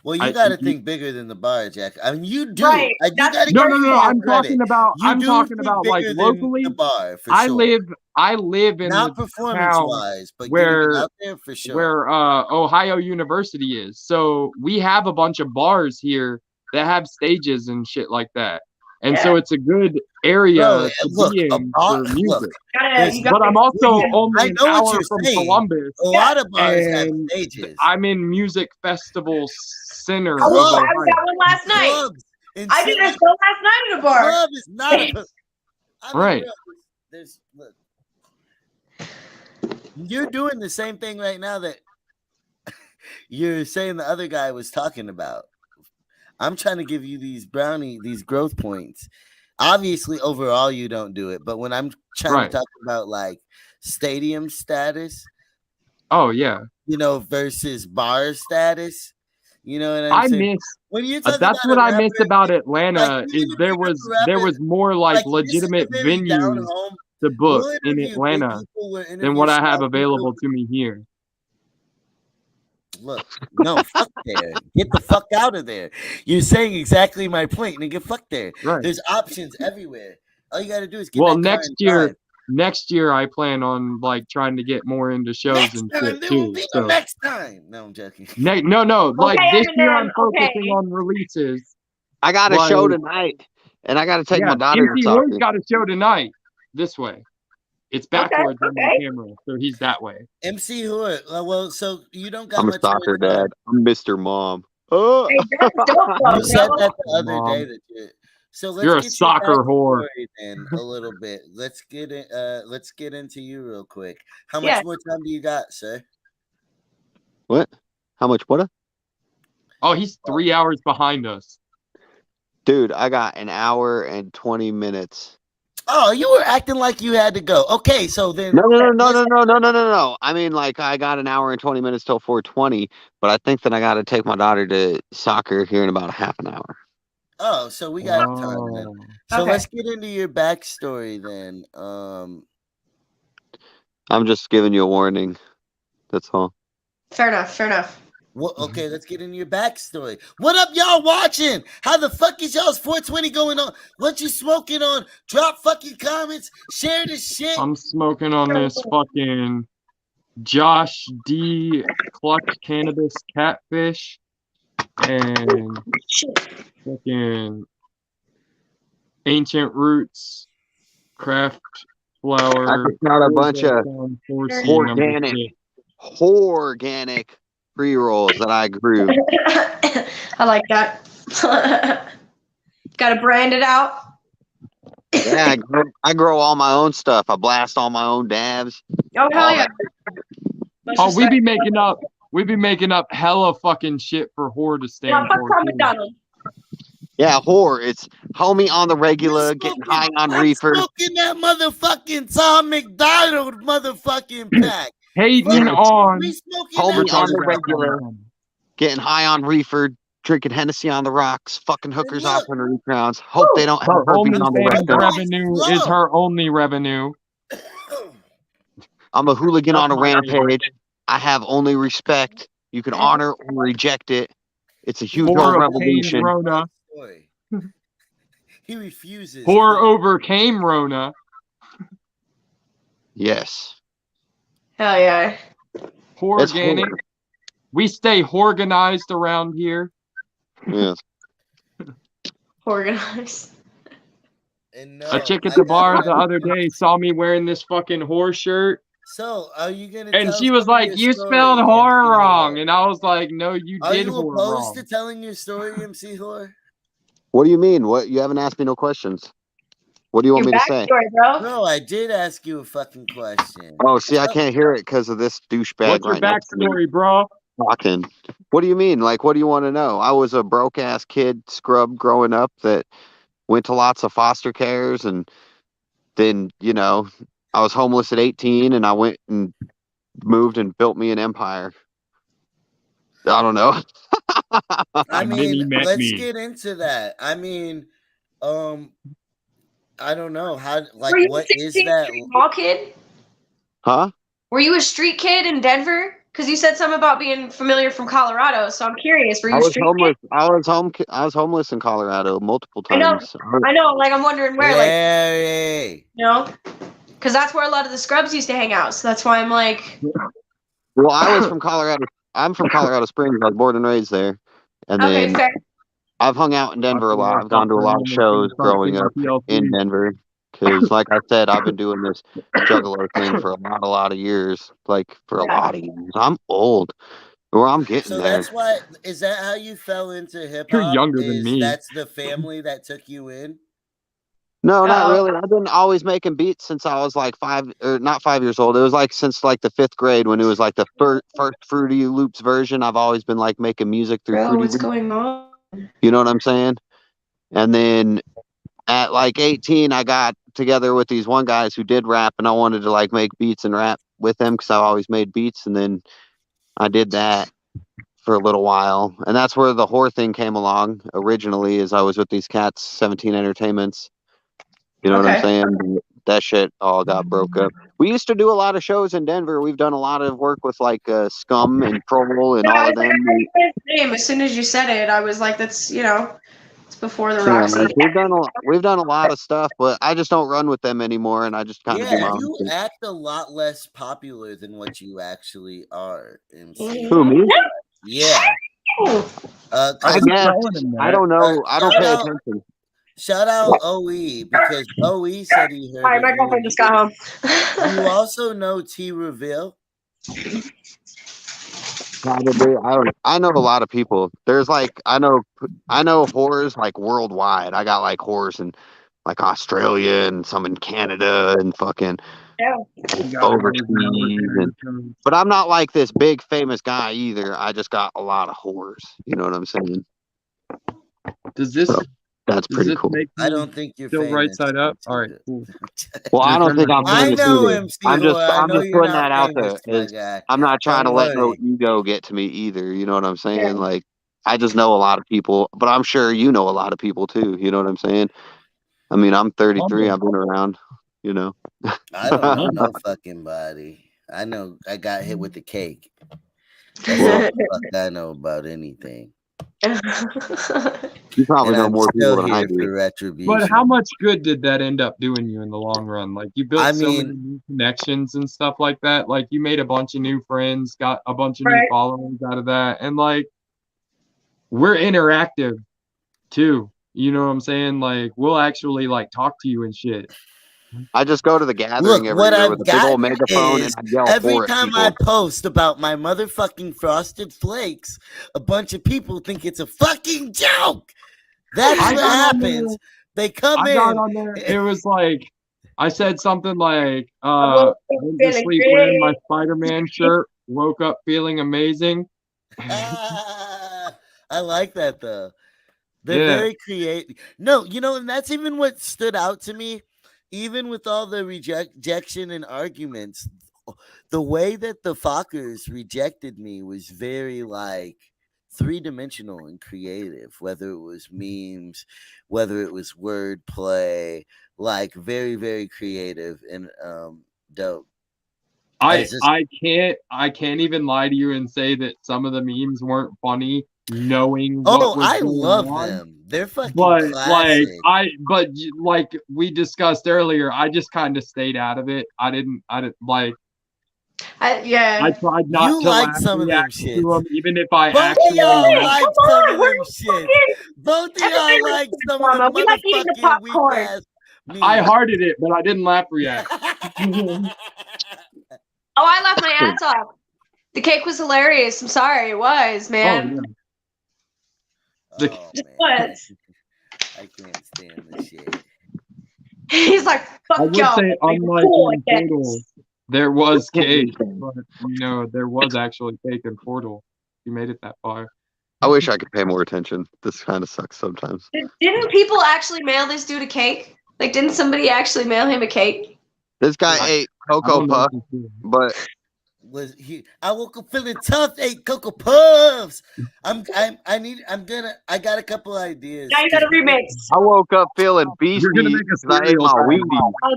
Well, you got to think bigger than the bar, Jack. I mean, you do. Right. You got to No, give you I'm credit. talking about, You I'm do talking think about, like, bigger than locally. the bar, for I sure. live in Not the performance-wise, but where getting it out there for sure. where Ohio University is. So we have a bunch of bars here that have stages and shit like that. And so it's a good area Bro, to look, be in for music. But I'm also only an hour from Columbus. A lot of bars have and stages. I'm in Music Festival Center of I was Ohio. at one last night. Clubs and I did shit a show last night at a bar. Club is not a. I mean, Right. bro, look. You're doing the same thing right now that you're saying the other guy was talking about. I'm trying to give you these these growth points. Obviously, overall, you don't do it. But when I'm trying to talk about like stadium status, oh yeah, you know, versus bar status, you know what I'm saying? When you talk that's about what a I miss rapper, about Atlanta like, is there was more like legitimate venues to book in Atlanta than what I have available to me here. Look, no, fuck there. Get the fuck out of there. You're saying exactly my point, nigga. Fuck there. Right. There's options everywhere. All you gotta do is get next year I plan on like trying to get more into shows and shit too. So next time. No, I'm joking. No. Like this year I'm focusing on releases. I got a show tonight, and I got to take my daughter to soccer. MC-HOR's got a show tonight. This way. It's backwards on my camera, so he's that way. MC-HOR. Well, so you don't got I'm much. a soccer dad. I'm Mr. Mom. Oh. Hey, that's dope, though, you said that the other day that so let's you're a get soccer whore. Then a little bit. Let's get it. Let's get into you real quick. How much more time do you got, sir? What? How much? What? Oh, he's 3 hours behind us. Dude, I got an hour and 20 minutes. Oh, you were acting like you had to go. Okay, so then No. I mean, like, I got an hour and 20 minutes till 4:20, but I think that I got to take my daughter to soccer here in about a half an hour. Oh, so we got time then. So let's get into your backstory then. I'm just giving you a warning. That's all. Fair enough. Well, okay, let's get into your backstory. What up, y'all watching? How the fuck is y'all's 420 going on? What you smoking on? Drop fucking comments. Share this shit. I'm smoking on this fucking Josh D Clutch Cannabis Catfish and fucking Ancient Roots Craft Flower. I picked out a bunch of organic pre-rolls that I grew. I like that. Gotta brand it out. Yeah, I grow all my own stuff. I blast all my own dabs. Oh hell yeah! Oh, we be making up hella fucking shit for HOR to stand for. Yeah, HOR. It's homie on the regular, getting high on reefer. Smoking that motherfucking Tom McDonald motherfucking pack. Hating on homie on the regular, getting high on reefer, drinking Hennessy on the rocks, fucking hookers off on the rounds. Hope they don't have herpes on the revenue is her only revenue. I'm a hooligan on a rampage. I have only respect. You can honor or reject it. It's a huge revolution. He refuses. HOR overcame Rona. Yes. Hell yeah. Organic. We stay organized around here. Yes. Organized. And a chick at the bar the other day saw me wearing this fucking HOR shirt So, are you gonna? And tell she was some of like, your "You story, spelled MC whore Whore? wrong," and I was like, "No, you Are did you whore opposed wrong." to telling your story, MC Whore? What do you mean? What? You haven't asked me no questions. What do you want Your me to say? backstory, bro. No, I did ask you a fucking question. Oh, see, I can't hear it because of this douchebag What's your right next to me backstory, bro? talking. What do you mean? Like, what do you want to know? I was a broke ass kid, scrub growing up that went to lots of foster cares, and then I was homeless at 18, and I went and moved and built me an empire. I don't know. I And then he mean, met let's me. get into that. I mean, I don't know how. Like, Were you what a is 16 that? street mall kid? Huh? Were you a street kid in Denver? Because you said something about being familiar from Colorado, so I'm curious. Were you I a was street homeless. kid? I was homeless in Colorado multiple I know. times. I know. Like, I'm wondering where, like, Larry. because that's where a lot of the scrubs used to hang out. So that's why I'm like, Well, I was from Colorado. I'm from Colorado Springs. I was born and raised there, and okay, then fair. I've hung out in Denver a lot. I've gone to a lot of shows growing up in Denver because, like I said, I've been doing this juggalo thing for a lot of years. Like for a lot of years. I'm old. Or I'm getting So there. that's why. Is that how you fell into hip hop? You're younger than me. That's the family that took you in? No, not Uh-oh. really. I've been always making beats since I was like not 5 years old. It was like since like the 5th grade when it was like the first Fruity Loops version. I've always been like making music through Bro, Fruity what's Loops. going on? You know what I'm saying? And then at like 18, I got together with these one guys who did rap, and I wanted to like make beats and rap with them because I always made beats. And then I did that for a little while, and that's where the whore thing came along originally. Is I was with these cats, 17 Entertainments. You know what I'm Okay. saying? That shit all got broke up. We used to do a lot of shows in Denver. We've done a lot of work with like Scum and Troll and Yeah, all I of was like, them. I heard his name as soon as you said it. I was like, that's it's before the Yeah, rock scene. like, we've done a lot of stuff, but I just don't run with them anymore, and I just kind of do my Yeah, own you thing. act a lot less popular than what you actually are, MC. Who, me? Yeah. I guess. I don't know. I don't pay attention. Shout out OE because OE said he heard Sorry, of my you. girlfriend just got home. You also know T Reveal. Probably. I know a lot of people. There's like I know whores like worldwide. I got like whores in like Australia and some in Canada and fucking overseas. But I'm not like this big famous guy either. I just got a lot of whores. You know what I'm saying? Does this? That's pretty cool. I don't think you're still famous. right side up. All right, cool. Well, I don't think I'm famous know either. MC I'm just you're putting not that out famous, there. my guy. I'm not trying Don't to let no worry. ego get to me either. You know what I'm saying? Yeah. Like, I just know a lot of people, but I'm sure you know a lot of people too. You know what I'm saying? I mean, I'm 33. I've been around. You know. I don't know no fucking body. I know I got hit with the cake. That's all the fuck I know about anything. You probably know I'm more people still than I here do. for retribution. But how much good did that end up doing you in the long run? Like you built so many new connections and stuff like that. Like you made a bunch of new friends, got a bunch of new followers out of that, and like we're interactive too. You know what I'm saying? Like we'll actually like talk to you and shit. I just go to the gathering every year with a big old megaphone and I yell every for it. time I post about my motherfucking frosted flakes, a bunch of people think it's a fucking joke. That's what happens. They come in. Got on there. It was like I said something like, went to sleep wearing my Spider-Man shirt, woke up feeling amazing. I like that though. They're very creative. No, and that's even what stood out to me. Even with all the rejection and arguments, the way that the Fockers rejected me was very like 3-dimensional and creative, whether it was memes, whether it was wordplay, like very, very creative and dope. I can't even lie to you and say that some of the memes weren't funny, knowing what was I going love on. them. They're fucking classic. classic. Like we discussed earlier, I just kind of stayed out of it. I didn't like. I tried not to like some of them shit. even if I Both actually of y'all like some of them shit. Both of y'all like some of them motherfucking weak ass memes. I hearted it, but I didn't laugh react. Oh, I laughed my ass off. The cake was hilarious. I'm sorry, it was, man. Oh, Oh, It man. was. I can't stand this shit. He's like, I fuck would y'all. say, Like, unlike cool, in I guess. Portal, there was cake, but there was actually cake in Portal. You made it that far. I wish I could pay more attention. This kind of sucks sometimes. Didn't people actually mail this dude a cake? Like, didn't somebody actually mail him a cake? This guy ate Cocoa Puff, but I woke up feeling tough. Ate Cocoa Puffs. I got a couple ideas. Now you got a remix. I woke up feeling beastie You're gonna make a because I ate cereal my sandwich. Wheaties. Oh,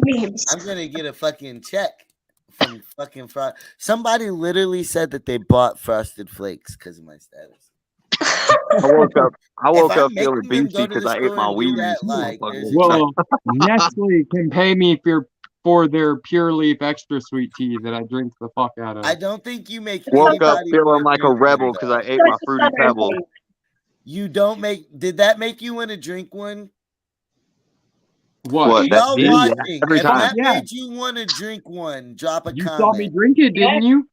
memes. I'm gonna get a fucking check from fucking Somebody literally said that they bought Frosted Flakes because of my status. I woke up I'm feeling making them beastie go to the because I ate store my and do Wheaties. that, like, there's a Well, Nestle can pay me for their Pure Leaf extra sweet tea that I drink the fuck out of. I don't think you make Woke up anybody feeling want like a your rebel one, because though. I ate my Fruity Pebbles. You don't make. Did that make you want to drink one? What? That Y'all tea? watching? Every If time. that Yeah. made you want to drink one, drop a You comment. saw me drink it, didn't you?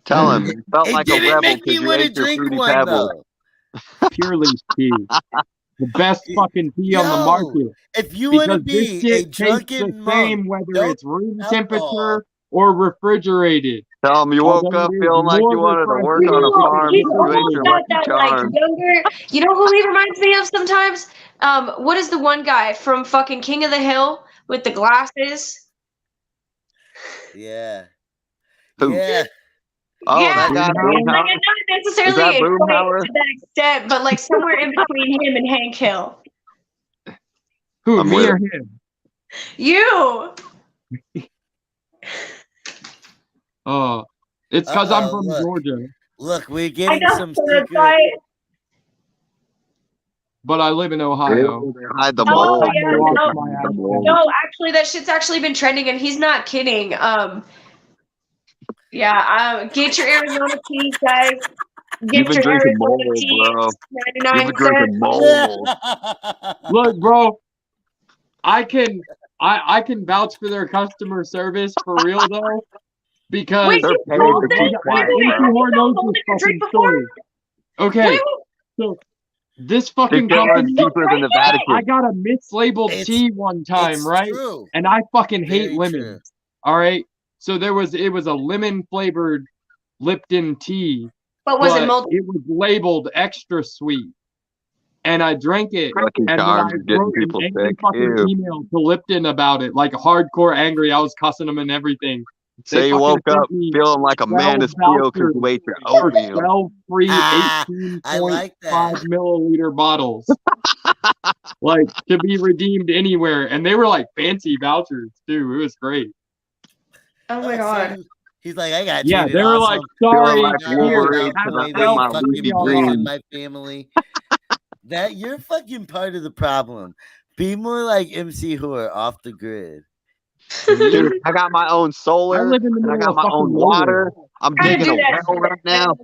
Tell him you felt It like a didn't rebel make me because you want to ate your drink Fruity one Pebbles. though. Pure Leaf tea. The best fucking tea on the Yo, market. If you want to Because this be a shit tastes the drunken monk, same whether don't it's room alcohol. temperature or refrigerated. Tell him you woke Although up it is feeling like more you wanted to work You on a know, farm he's because you ate almost your got Lucky that like Charms. younger. You know who he reminds me of sometimes? What is the one guy from fucking King of the Hill with the glasses? Yeah. Who? Yeah. Oh, Yeah, that guy. like, Boomhauer? not Is necessarily that quite Boomhauer? to that extent, but like somewhere in between him and Hank Hill. Who, I'm me with or it. him? You. Oh, it's because I'm from Look. Georgia, Look, we're I getting know. some So that's secret. why. but I live in Ohio. Hide the Oh mole. yeah, Lost no, my The mole. no. Actually, that shit's actually been trending, and he's not kidding. Yeah. Get your Arizona teas, guys. You've Get been your drinking Arizona mole, tea. bro. 99 You've been drinking cents. mole. Look, bro, I can vouch for their customer service for real though, because Wait, They're you paid told to them? keep Wait, quiet, wait, bro. have you Mc-HOR not knows told this them to drink fucking before? story. Okay, Wait, so this fucking Dick runs company, deeper than the I Vatican. got a mislabeled It's- tea one time, It's right? true. And I fucking hate Very lemon. true. All right, so it was a lemon flavored Lipton tea, but was it but molded? it was labeled extra sweet. And I drank it, Lucky and then Charms I is getting wrote an people angry sick. fucking Ew. email to Lipton about it, like hardcore angry. I was cussing them and everything. Say you fucking woke sent up me feeling like a man of 12 steel because you vouchers ate your for oatmeal. 12 free I 18.5 like that. milliliter bottles, like to be redeemed anywhere. And they were like fancy vouchers too. It was great. Oh my So god. he's like, I got Yeah, treated they were awesome. like, sorry, like here, Wolverine, have because I They had my fucking Lucy on poisoned dreams. my family. That you're fucking part of the problem. Be more like MC-HOR off the grid. Dude, I got my own I solar, live in the and I middle got of my own fucking water. nowhere. I'm Trying to digging do a that well shit. right now.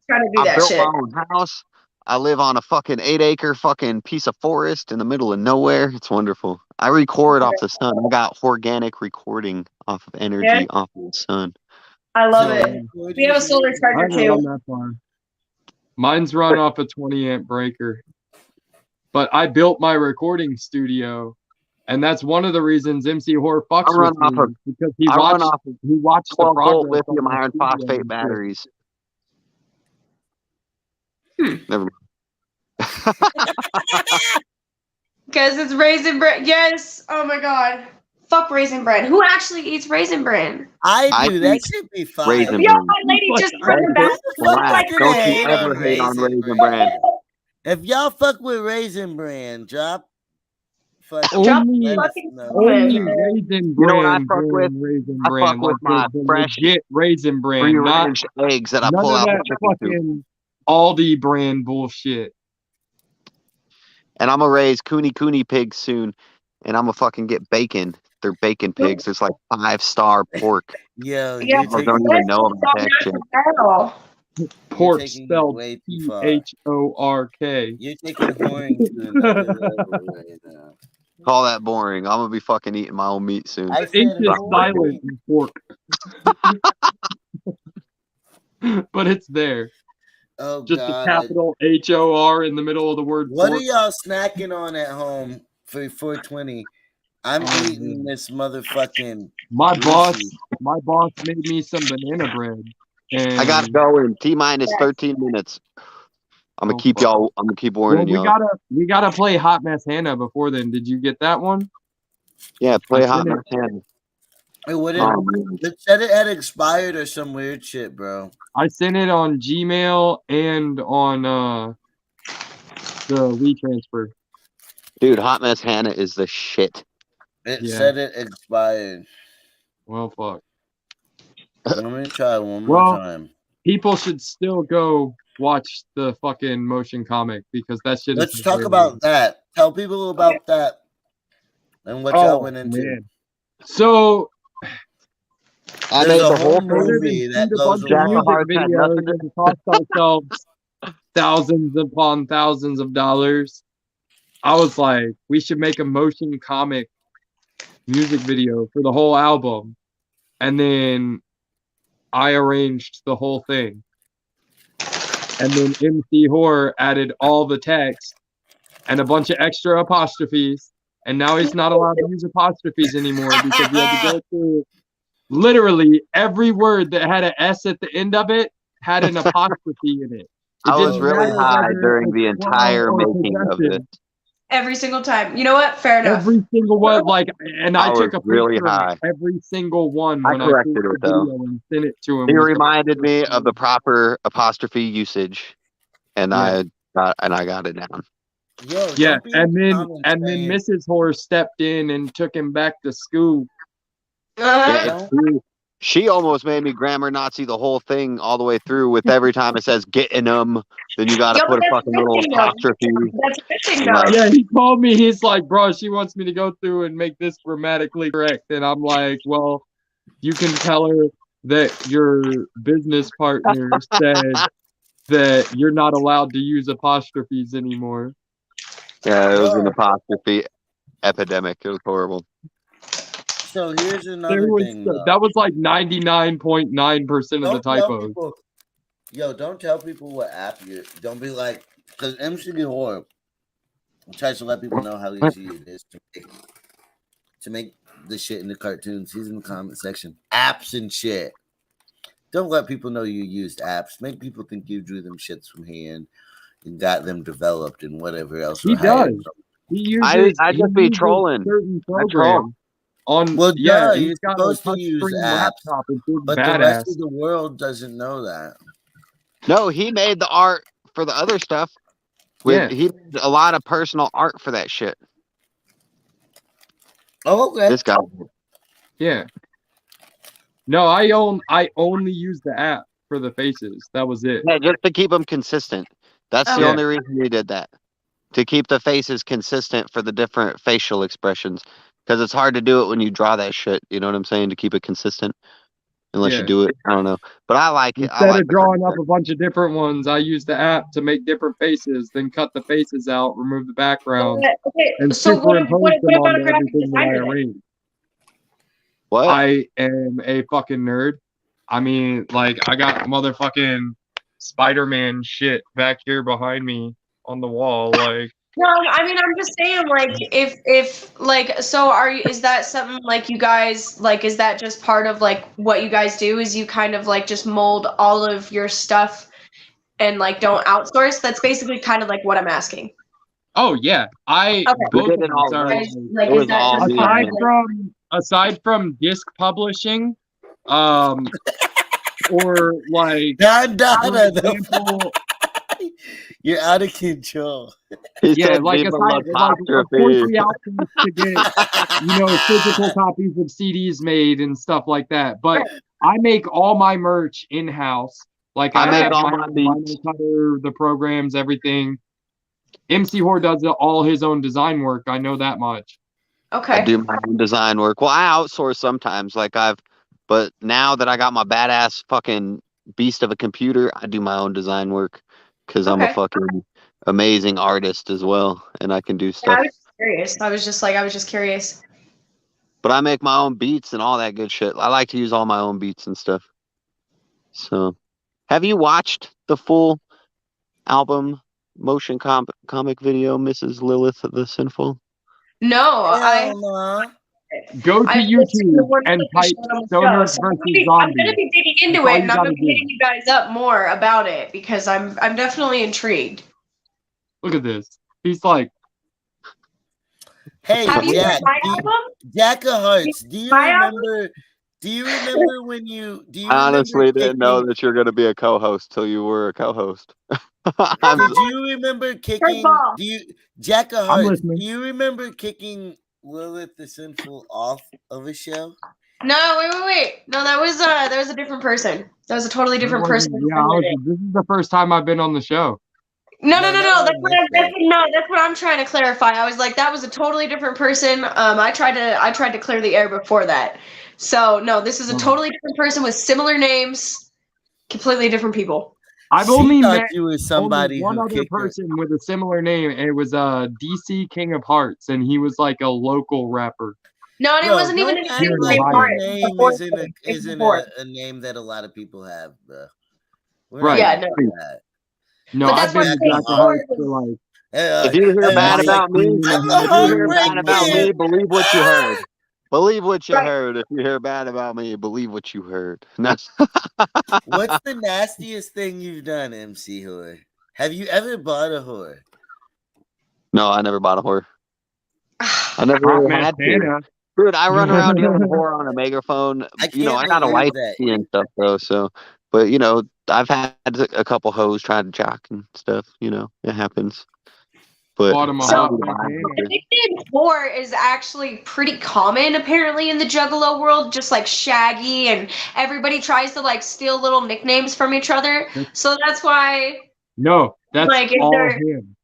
Trying to do I that built shit. my own house. I live on a fucking 8-acre fucking piece of forest in the middle of nowhere. It's wonderful. I record off the sun. I got organic recording off of energy Yeah. off of the sun. I love So, it. We have a solar I charger haven't too. run that far. Mine's run off a 20 amp breaker. But I built my recording studio, and that's one of the reasons MC-HOR fucks I run with off me, of because he I run watched off of the 12 volt progress on lithium my iron studio and phosphate shit. batteries. Hmm. Never Because it's raisin bread. Yes. Oh my god. Fuck raisin bread. Who actually eats raisin bread? I do. That eat should be fine. raisin Yo, bran. my lady Like, just I from the hate back. Who the fuck Relax. is gonna Don't you hate ever on hate on Raisin Raisin Bran? Bran. If y'all fuck with Raisin Bran, drop fucking Only, let us fucking know. only man. raisin You know what I bran, fuck with? raisin I bran, fuck with like my the fresh legit raisin bran, not free-range eggs that I none pull of out that the chicken coop. fucking Aldi brand bullshit. And I'm gonna raise cooney pigs soon, and I'm gonna fucking get bacon. They're bacon pigs. It's like 5-star pork. Yo, Yeah, you're I don't taking, even know about that shit. you're Pork taking it spelled way too far. PHORK. You're taking whoring to another level right now. Call that boring. I'm gonna be fucking eating my own meat soon. I Ink said is horny. silent in pork. But it's there. Oh Just a God! capital HOR in the middle of the word What pork. are y'all snacking on at home for 420? I'm Oh, eating man. this motherfucking. My boss Reese's. made me some banana bread. And I gotta go in T-minus 13 minutes. I'm gonna keep y'all. I'm gonna keep warning well, y'all. we gotta play Hot Mess Hannah before then. Did you get that one? Yeah, play I Hot sent Mess it. Hannah. It wouldn't. man. It said it had expired or some weird shit, bro. I sent it on Gmail and on the WeTransfer. Dude, Hot Mess Hannah is the shit. It Yeah. said it expired. Well, fuck. Let me try one more time. People should still go watch the fucking motion comic because that shit Let's is talk hilarious. about that. Tell people about that and what y'all went into. Man. So I There's made a the whole whole thing. movie that shoot a goes bunch of music Jack-o'-heartz had videos nothing to- and cost ourselves thousands upon thousands of dollars. I was like, we should make a motion comic music video for the whole album. And then I arranged the whole thing. And then Mc-HOR added all the text and a bunch of extra apostrophes. And now he's not allowed to use apostrophes anymore because he had to go through literally every word that had an S at the end of it had an apostrophe in it. I was didn't really matter high whether it during was the entire plural or making of possessive. this. Every single time. You know what? Fair enough. Every single one, like, and I I took was a really picture high. of every single one I when I corrected posted it, the though. video and sent it to him. He with the reminded me proper of the proper apostrophe usage, and Yeah. I got it down. Yo, Yeah, don't be in the comments saying- Mrs. HOR stepped in and took him back to school. Yeah, she almost made me grammar Nazi the whole thing all the way through with every time it says getting them, then you gotta Yo, put a that's fucking little good thing, though. apostrophe. That's a good thing, Like, though. Yeah, he called me. He's like, bro, she wants me to go through and make this grammatically correct. And I'm like, well, you can tell her that your business partner said that you're not allowed to use apostrophes anymore. Yeah, it was an apostrophe epidemic. It was horrible. So here's another thing. That was like 99.9% of the Don't tell typos. people. Yo, don't tell people what app you're. Don't be like, because Mc-HOR tries to let people know how easy it is to make the shit in the cartoons. He's in the comment section. Apps and shit. Don't let people know you used apps. Make people think you drew them shits from hand and got them developed and whatever else. He does. He uses. I just be trolling. Certain I troll. programs. Well, Yeah, you're he's got a supposed to use touchscreen apps, laptop. It's but badass. the rest of the world doesn't know that. No, he made the art for the other stuff. He made a lot of personal art for that shit. Oh, okay. This guy. Yeah. No, I only use the app for the faces. That was it. Yeah, just to keep them consistent. That's the Yeah. only reason he did that. To keep the faces consistent for the different facial expressions. Because it's hard to do it when you draw that shit. You know what I'm saying? To keep it consistent. Unless Yeah. you do it. I don't know. But I like it. Instead of drawing up a bunch of different ones, I use the app to make different faces, then cut the faces out, remove the background, Okay, and so superimpose what them about a onto graphic everything that I designer then? arrange. What? I am a fucking nerd. I mean, like, I got motherfucking Spider-Man shit back here behind me on the wall. Like, No, I mean, I'm just saying, like, if like, so is that something like you guys, like, is that just part of like what you guys do? Is you kind of like just mold all of your stuff and like don't outsource? That's basically kind of like what I'm asking. oh yeah, Okay. both We of did it us all are. right. Like, It is was that all just me, part man. of, like, Aside from disc publishing, or like, for example, You're out of control. He yeah, said like leave of him course apostrophe. we outsource to get physical copies of CDs made and stuff like that. But I make all my merch in house. Like I make have all my my own beats. vinyl cutter, the programs, everything. Mc-HOR does all his own design work. I know that much. okay. I do my own design work. Well, I outsource sometimes. But now that I got my badass fucking beast of a computer, I do my own design work because I'm a Okay. fucking amazing artist as well, and I can do stuff. curious. I was just curious. But I make my own beats and all that good shit. I like to use all my own beats and stuff. So, have you watched the full album motion comic video, Mrs. Lilith the Sinful? No, Hell no. Go to I've listened to YouTube one and clip type on the show, Stoners so versus I'm gonna Zombies. be digging into That's all it, you and I'm gonna gotta be do. hitting you guys up more about it because I'm definitely intrigued. Look at this. He's like, Hey, Have you heard Jack. my album? Jackofheartz, do you My album? remember? Do you remember when you? Do you I honestly remember didn't know kicking? that you're going to be a co-host till you were a co-host. I'm Do just, you remember First kicking? ball. Do you, I'm Jackofheartz? listening. Do you remember kicking Lilith the Sinful off of a show? No, wait. No, that was a different person. That was a totally different person. This is the first time I've been on the show. No. not That's on what this show. that's what I'm trying to clarify. I was like, that was a totally different person. I tried to clear the air before that. So no, this is a totally different person with similar names, completely different people. I've She only thought met you were only somebody one who other kicked her. person with a similar name, and it was DC King of Hearts, and he was like a local rapper. No, and it Bro, wasn't even don't a act Here in like Ohio. your part. name Before- isn't before. a name that a lot of people have, bro. We're Right. not Yeah, gonna no. do that. No, But I've that's been what to I'm Jack saying. of Hearts for like. if you hear bad about me, I'm a if you hear bad about me, heartbreaker. believe what you heard. Believe what you Right. heard. If you hear bad about me, believe what you heard. No. What's the nastiest thing you've done, Mc-HOR? Have you ever bought a whore? No, I never bought a whore. I never Hot really man had to. Santa. Dude, I run around yelling whore on a megaphone. I You know, I can't got a believe wife that. and stuff though, so but you know, I've had a couple hoes try to jock and stuff, you know, it happens. But Bought him a I hot don't man buy Santa. The nickname whore is actually pretty common apparently in the Juggalo world, just like Shaggy, and everybody tries to like steal little nicknames from each other. So that's why No, that's Like, is all there- him.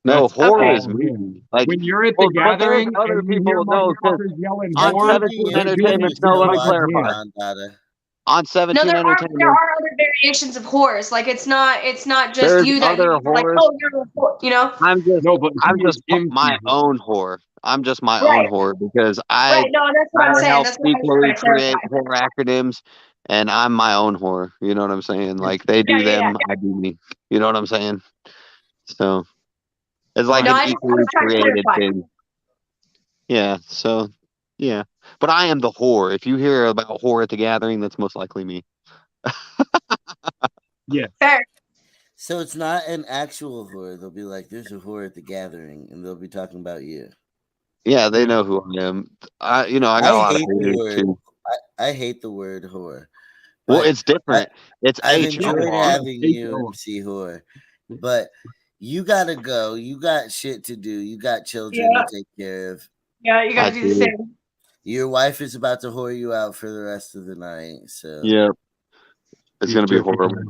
No, That's whore all is him. me. Like When you're at well, the but there's gathering other and you hear people know because motherfuckers yelling I whore, think 17 you Entertainment. introduced No, let me John clarify. John Dada. On 17 there Entertainment, are other variations of whores. Like it's not just there's you that other like, whores. oh, you're a whore, you know? no, but I'm he was just MC. my own whore. I'm just my Right. own whore because I Right, no, that's what I'm saying. help That's what I was equally trying to create clarify. whore acronyms, and I'm my own whore. You know what I'm saying? Like they do Yeah. them, I do me. You know what I'm saying? So it's like No, an I just equally was trying to created clarify. thing. Yeah. So yeah, but I am the whore. If you hear about whore at the gathering, that's most likely me. Yeah. Fair. So it's not an actual whore. They'll be like, "There's a whore at the gathering," and they'll be talking about you. Yeah, they know who I am. I got a lot of hate the haters word. too. I hate the word whore. Well, But it's different. It's I've H-O-R. enjoyed having you, H-O-R. Mc-HOR. But you gotta go. You got shit to do. You got children Yeah. to take care of. Yeah, you gotta I do the do. same. Your wife is about to whore you out for the rest of the night. So Yep. It's gonna be horrible.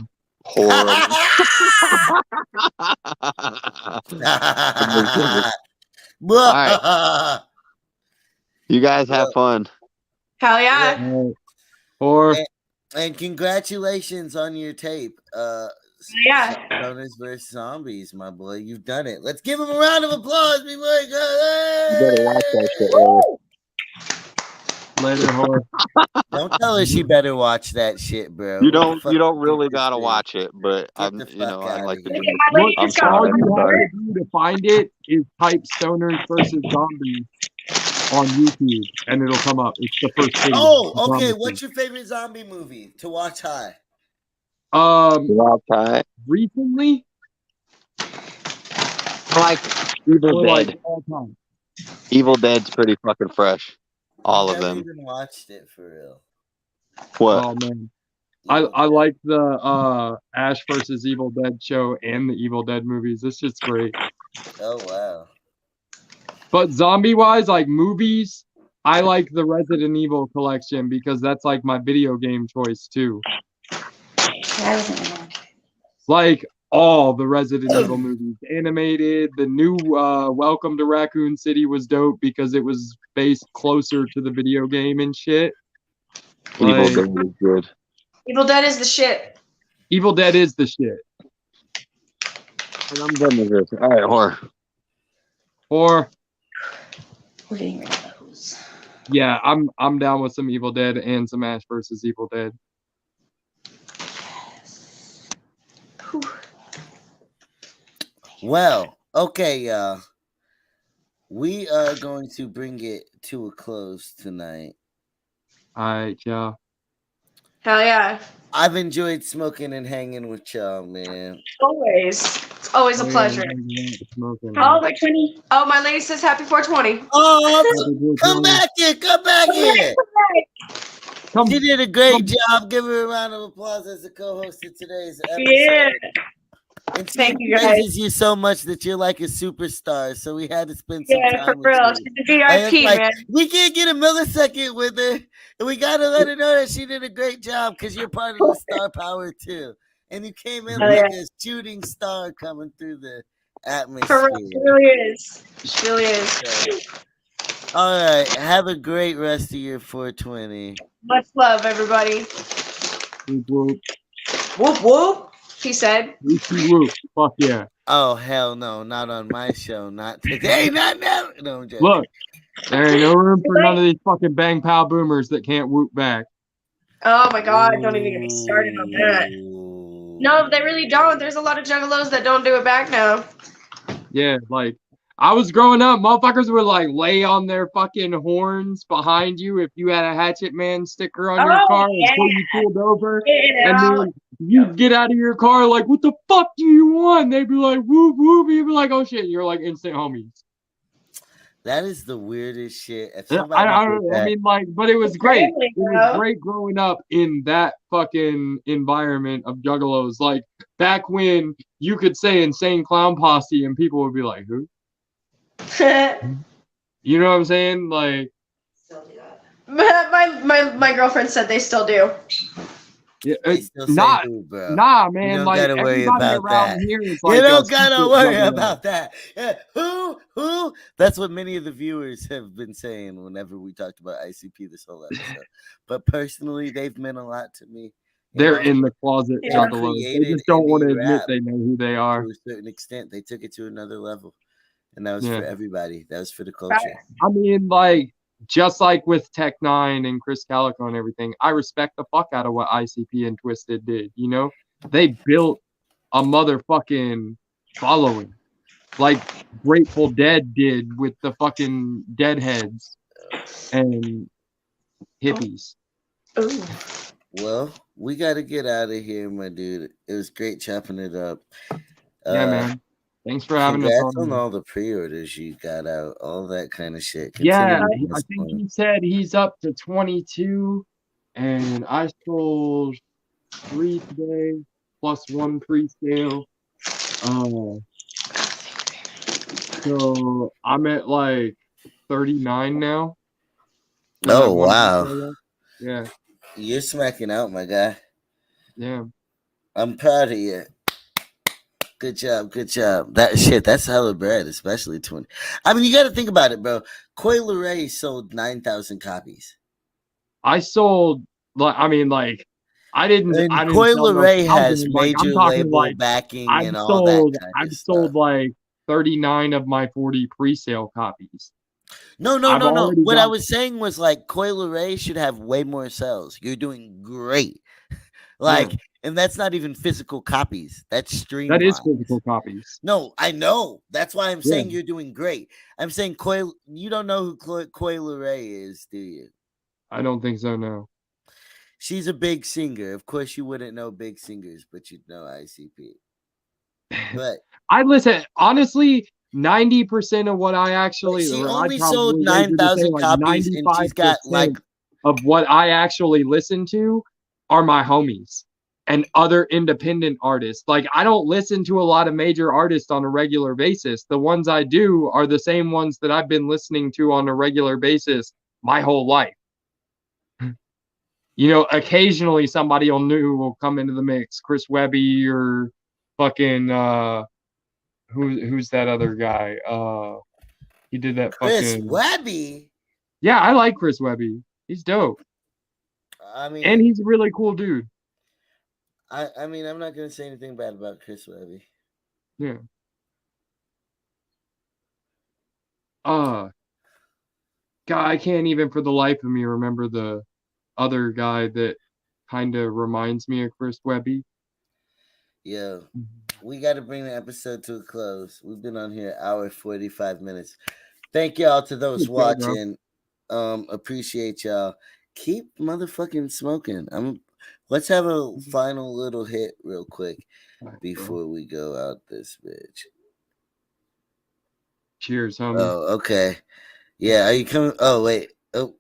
Horrible. Alright. You guys have fun. Hell yeah. Or And congratulations on your tape. Yeah. Stoners vs. Zombies, my boy. You've done it. Let's give him a round of applause before he goes. You better watch that shit, Larry. later, whore. Don't tell her she better watch that shit, bro. You don't Fuck really this gotta thing. watch it, but Get the fuck I'd outta like to here. do Yeah, it. my lady I'm just got All sorry. you have one. to do to find it is type Stoners versus Zombies on YouTube, and it'll come up. It's the first thing. Oh, okay. What's your favorite zombie movie to watch high? Okay. Recently, Like Evil or Dead. like all time. Evil Dead's pretty fucking fresh. All I've of never them. even watched it for real. What? Oh man, I like the Ash versus Evil Dead show and the Evil Dead movies. This shit's great. Oh wow. But zombie wise, like movies, I like the Resident Evil collection because that's like my video game choice too. Like all the Resident Evil movies, animated. The new Welcome to Raccoon City was dope because it was based closer to the video game and shit. Evil Like, Dead is good. Evil Dead is the shit. Evil Dead is the shit. And I'm done with this. All right, whore. Or We're getting rid of those. Yeah, I'm down with some Evil Dead and some Ash versus Evil Dead. Whew. Well, okay, y'all. We are going to bring it to a close tonight. All right, yeah. Hell yeah. I've enjoyed smoking and hanging with y'all, man. Always. It's always a pleasure. How old are 20? Oh, my lady says happy 420. Oh, come back here. Come back here. She did a great job. Give her a round of applause as the co-host of today's episode. Yeah. And she Thank you, guys. praises you so much that you're like a superstar. So we had to spend some Yeah, time for real. with you. She's a VIP, Like, man. we can't get a millisecond with her. And we got to let her know that she did a great job because you're part of the star power too. And you came in like a shooting star coming through the atmosphere. For real. She really is. She really is. All right. Have a great rest of your 420. Much love, everybody. Whoop, whoop. Whoop, whoop. He said. Whoop, fuck yeah. Oh, hell no. Not on my show. Not today. Not now. No, I'm joking. Look, there ain't no room for none of these fucking bang pow boomers that can't whoop back. Oh my God, don't even get me started on that. No, they really don't. There's a lot of juggalos that don't do it back now. Yeah, like, I was growing up, motherfuckers would like lay on their fucking horns behind you if you had a Hatchet Man sticker on your car until you pulled over. And then you'd get out of your car like, what the fuck do you want? They'd be like, whoop, whoop. You'd be like, oh shit. You're like instant homies. That is the weirdest shit. If I mean, like, but it was great. It was great growing up in that fucking environment of juggalos. Like, back when you could say Insane Clown Posse and people would be like, who? You know what I'm saying? Like, Still do that. My girlfriend said they still do. Yeah, nah, man. You don't like, gotta worry about that. Here is like you don't gotta worry about that. Yeah. Who? That's what many of the viewers have been saying whenever we talked about ICP this whole episode. But personally, they've meant a lot to me. They're in the closet juggalos. They just don't want to admit they know who they are. To a certain extent, they took it to another level. And that was for everybody. That was for the culture. I mean, like, just like with Tech Nine and Chris Calico and everything, I respect the fuck out of what ICP and Twisted did. You know, they built a motherfucking following, like Grateful Dead did with the fucking Deadheads and hippies. Well, we got to get out of here, my dude. It was great chopping it up. Yeah, man. Thanks for having us on all the pre-orders you got out, all that kind of shit. Yeah, I think he said he's up to 22, and I sold 3 today, plus 1 pre-sale. So I'm at like 39 now. Oh, wow. Yeah. You're smacking out, my guy. Yeah. I'm proud of you. Good job. That's hella bread, especially 20. I mean, you got to think about it, bro. Coi Leray sold 9,000 copies. I sold, I didn't. Coi Leray has major label backing and all that. I've sold like 39 of my 40 pre-sale copies. No. What I was saying was like Coi Leray should have way more sales. You're doing great. And that's not even physical copies. That's streamlined. That is physical copies. No, I know. That's why I'm saying you're doing great. I'm saying you don't know who Coi Leray is, do you? I don't think so, no. She's a big singer. Of course, you wouldn't know big singers, but you'd know ICP. But I listen, honestly, 90% of what I actually... She only sold 9,000 copies, and she's got like... of what I actually listen to are my homies and other independent artists. Like, I don't listen to a lot of major artists on a regular basis. The ones I do are the same ones that I've been listening to on a regular basis my whole life. You know, occasionally somebody new will come into the mix. Chris Webby or fucking who's that other guy? He did that Chris Webby? Yeah, I like Chris Webby. He's dope. I mean, and he's a really cool dude. I mean, I'm not gonna say anything bad about Chris Webby. Yeah. God, I can't even for the life of me remember the other guy that kind of reminds me of Chris Webby. Yeah, we got to bring the episode to a close. We've been on here an hour 45 minutes. Thank y'all to those watching. Appreciate y'all. Keep motherfucking smoking. Let's have a final little hit real quick before we go out this bitch. Cheers, homie. Oh, okay. Yeah, are you coming? Oh, wait. Oh.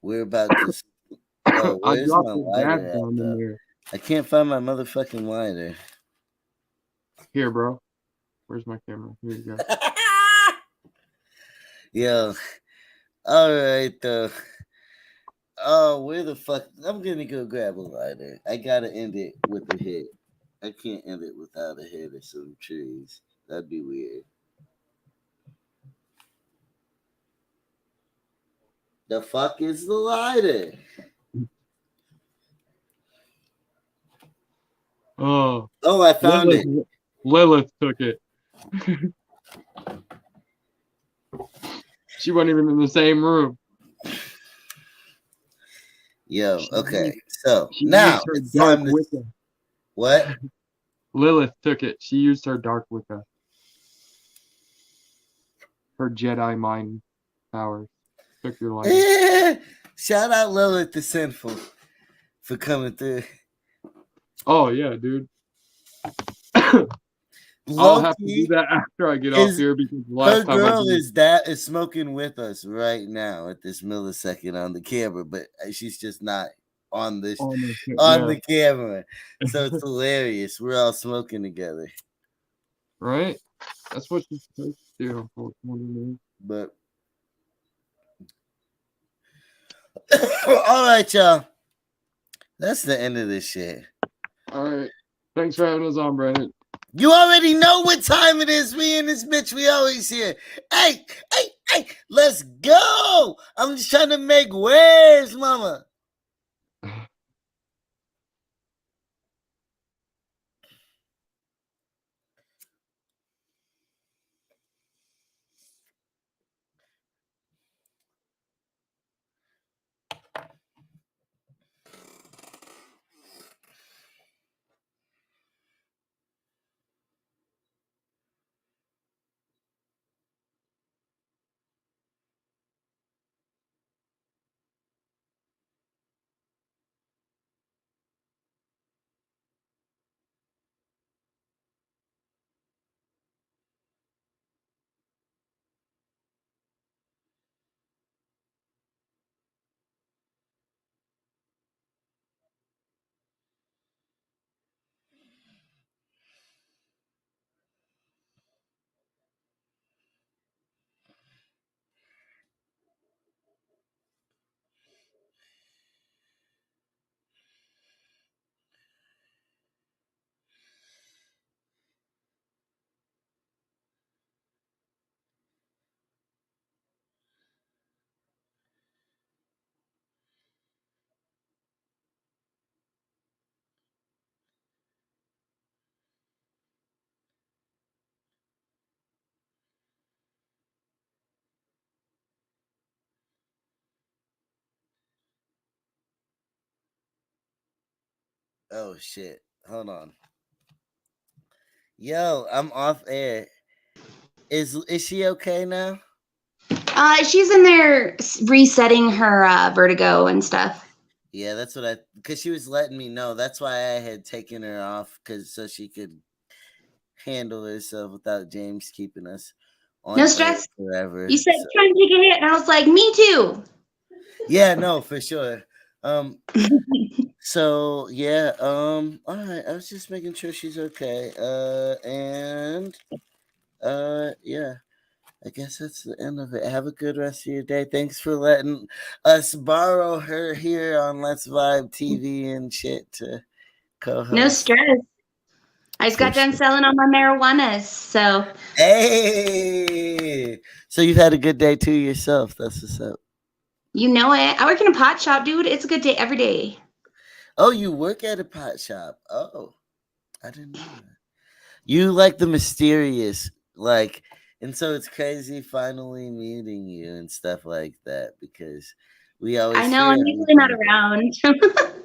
We're about to. Oh, where's my lighter at, though? I can't find my motherfucking lighter. Here, bro. Where's my camera? Here you go. Yo. All right, though. Oh, where the fuck? I'm gonna go grab a lighter. I gotta end it with a hit. I can't end it without a hit of some trees. That'd be weird. The fuck is the lighter? Oh, I found it. Lilith took it. She wasn't even in the same room. Yo, okay. So now it's time to... What? Lilith took it. She used her dark Wicca. Her Jedi mind powers. Took your life. Shout out Lilith the Sinful for coming through. Oh yeah, dude. I'll have to do that after I get off here because last time her girl is smoking with us right now at this millisecond on the camera, but she's just not on the camera. So it's hilarious. We're all smoking together. Right? That's what you're supposed to do, unfortunately. But all right, y'all. That's the end of this shit. All right. Thanks for having us on, Brandon. You already know what time it is. Me and this bitch, we always here. Hey, let's go. I'm just trying to make waves, mama. Oh shit. Hold on. Yo, I'm off air. Is she okay now? She's in there resetting her vertigo and stuff. Yeah, that's what because she was letting me know. That's why I had taken her off, so she could handle herself without James keeping us on. No stress. Forever. You said trying to take a hit, and I was like, me too. Yeah, no, for sure. So yeah, all right. I was just making sure she's okay. Yeah. I guess that's the end of it. Have a good rest of your day. Thanks for letting us borrow her here on Let's Vibe TV and shit to co-host. No stress. I just got done selling all my marijuanas, so. Hey! So you've had a good day too yourself. That's what's up. You know it. I work in a pot shop, dude. It's a good day every day. Oh, you work at a pot shop. Oh, I didn't know that. You like the mysterious, like, and so it's crazy finally meeting you and stuff like that because we always I know, hear I'm usually not everything. around.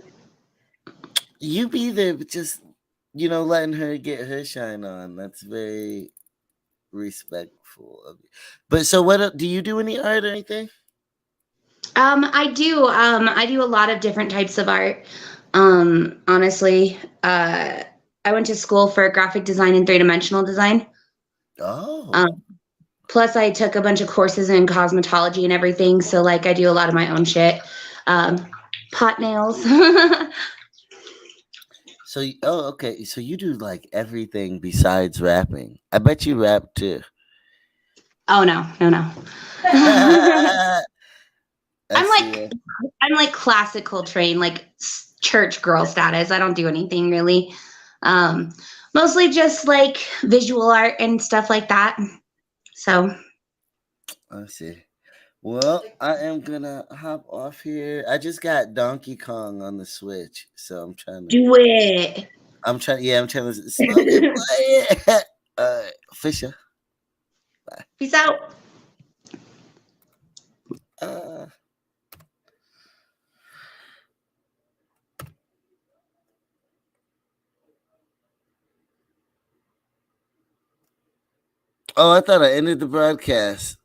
You be there, but just letting her get her shine on. That's very respectful of you. But so, what do you do any art or anything? I do. I do a lot of different types of art. Honestly, I went to school for graphic design and three-dimensional design. Oh, Plus, I took a bunch of courses in cosmetology and everything. So, like, I do a lot of my own shit. Pot nails. so okay. So you do like everything besides rapping. I bet you rap too. Oh no. I I'm see like it. I'm like classical trained, like church girl status. I don't do anything really. Mostly just like visual art and stuff like that. So I see. Well, I am gonna hop off here. I just got Donkey Kong on the Switch, so I'm trying to. do it. I'm trying. Yeah, I'm trying to smoke it, play it. Fisher. Peace out. Uh, oh, I thought I ended the broadcast.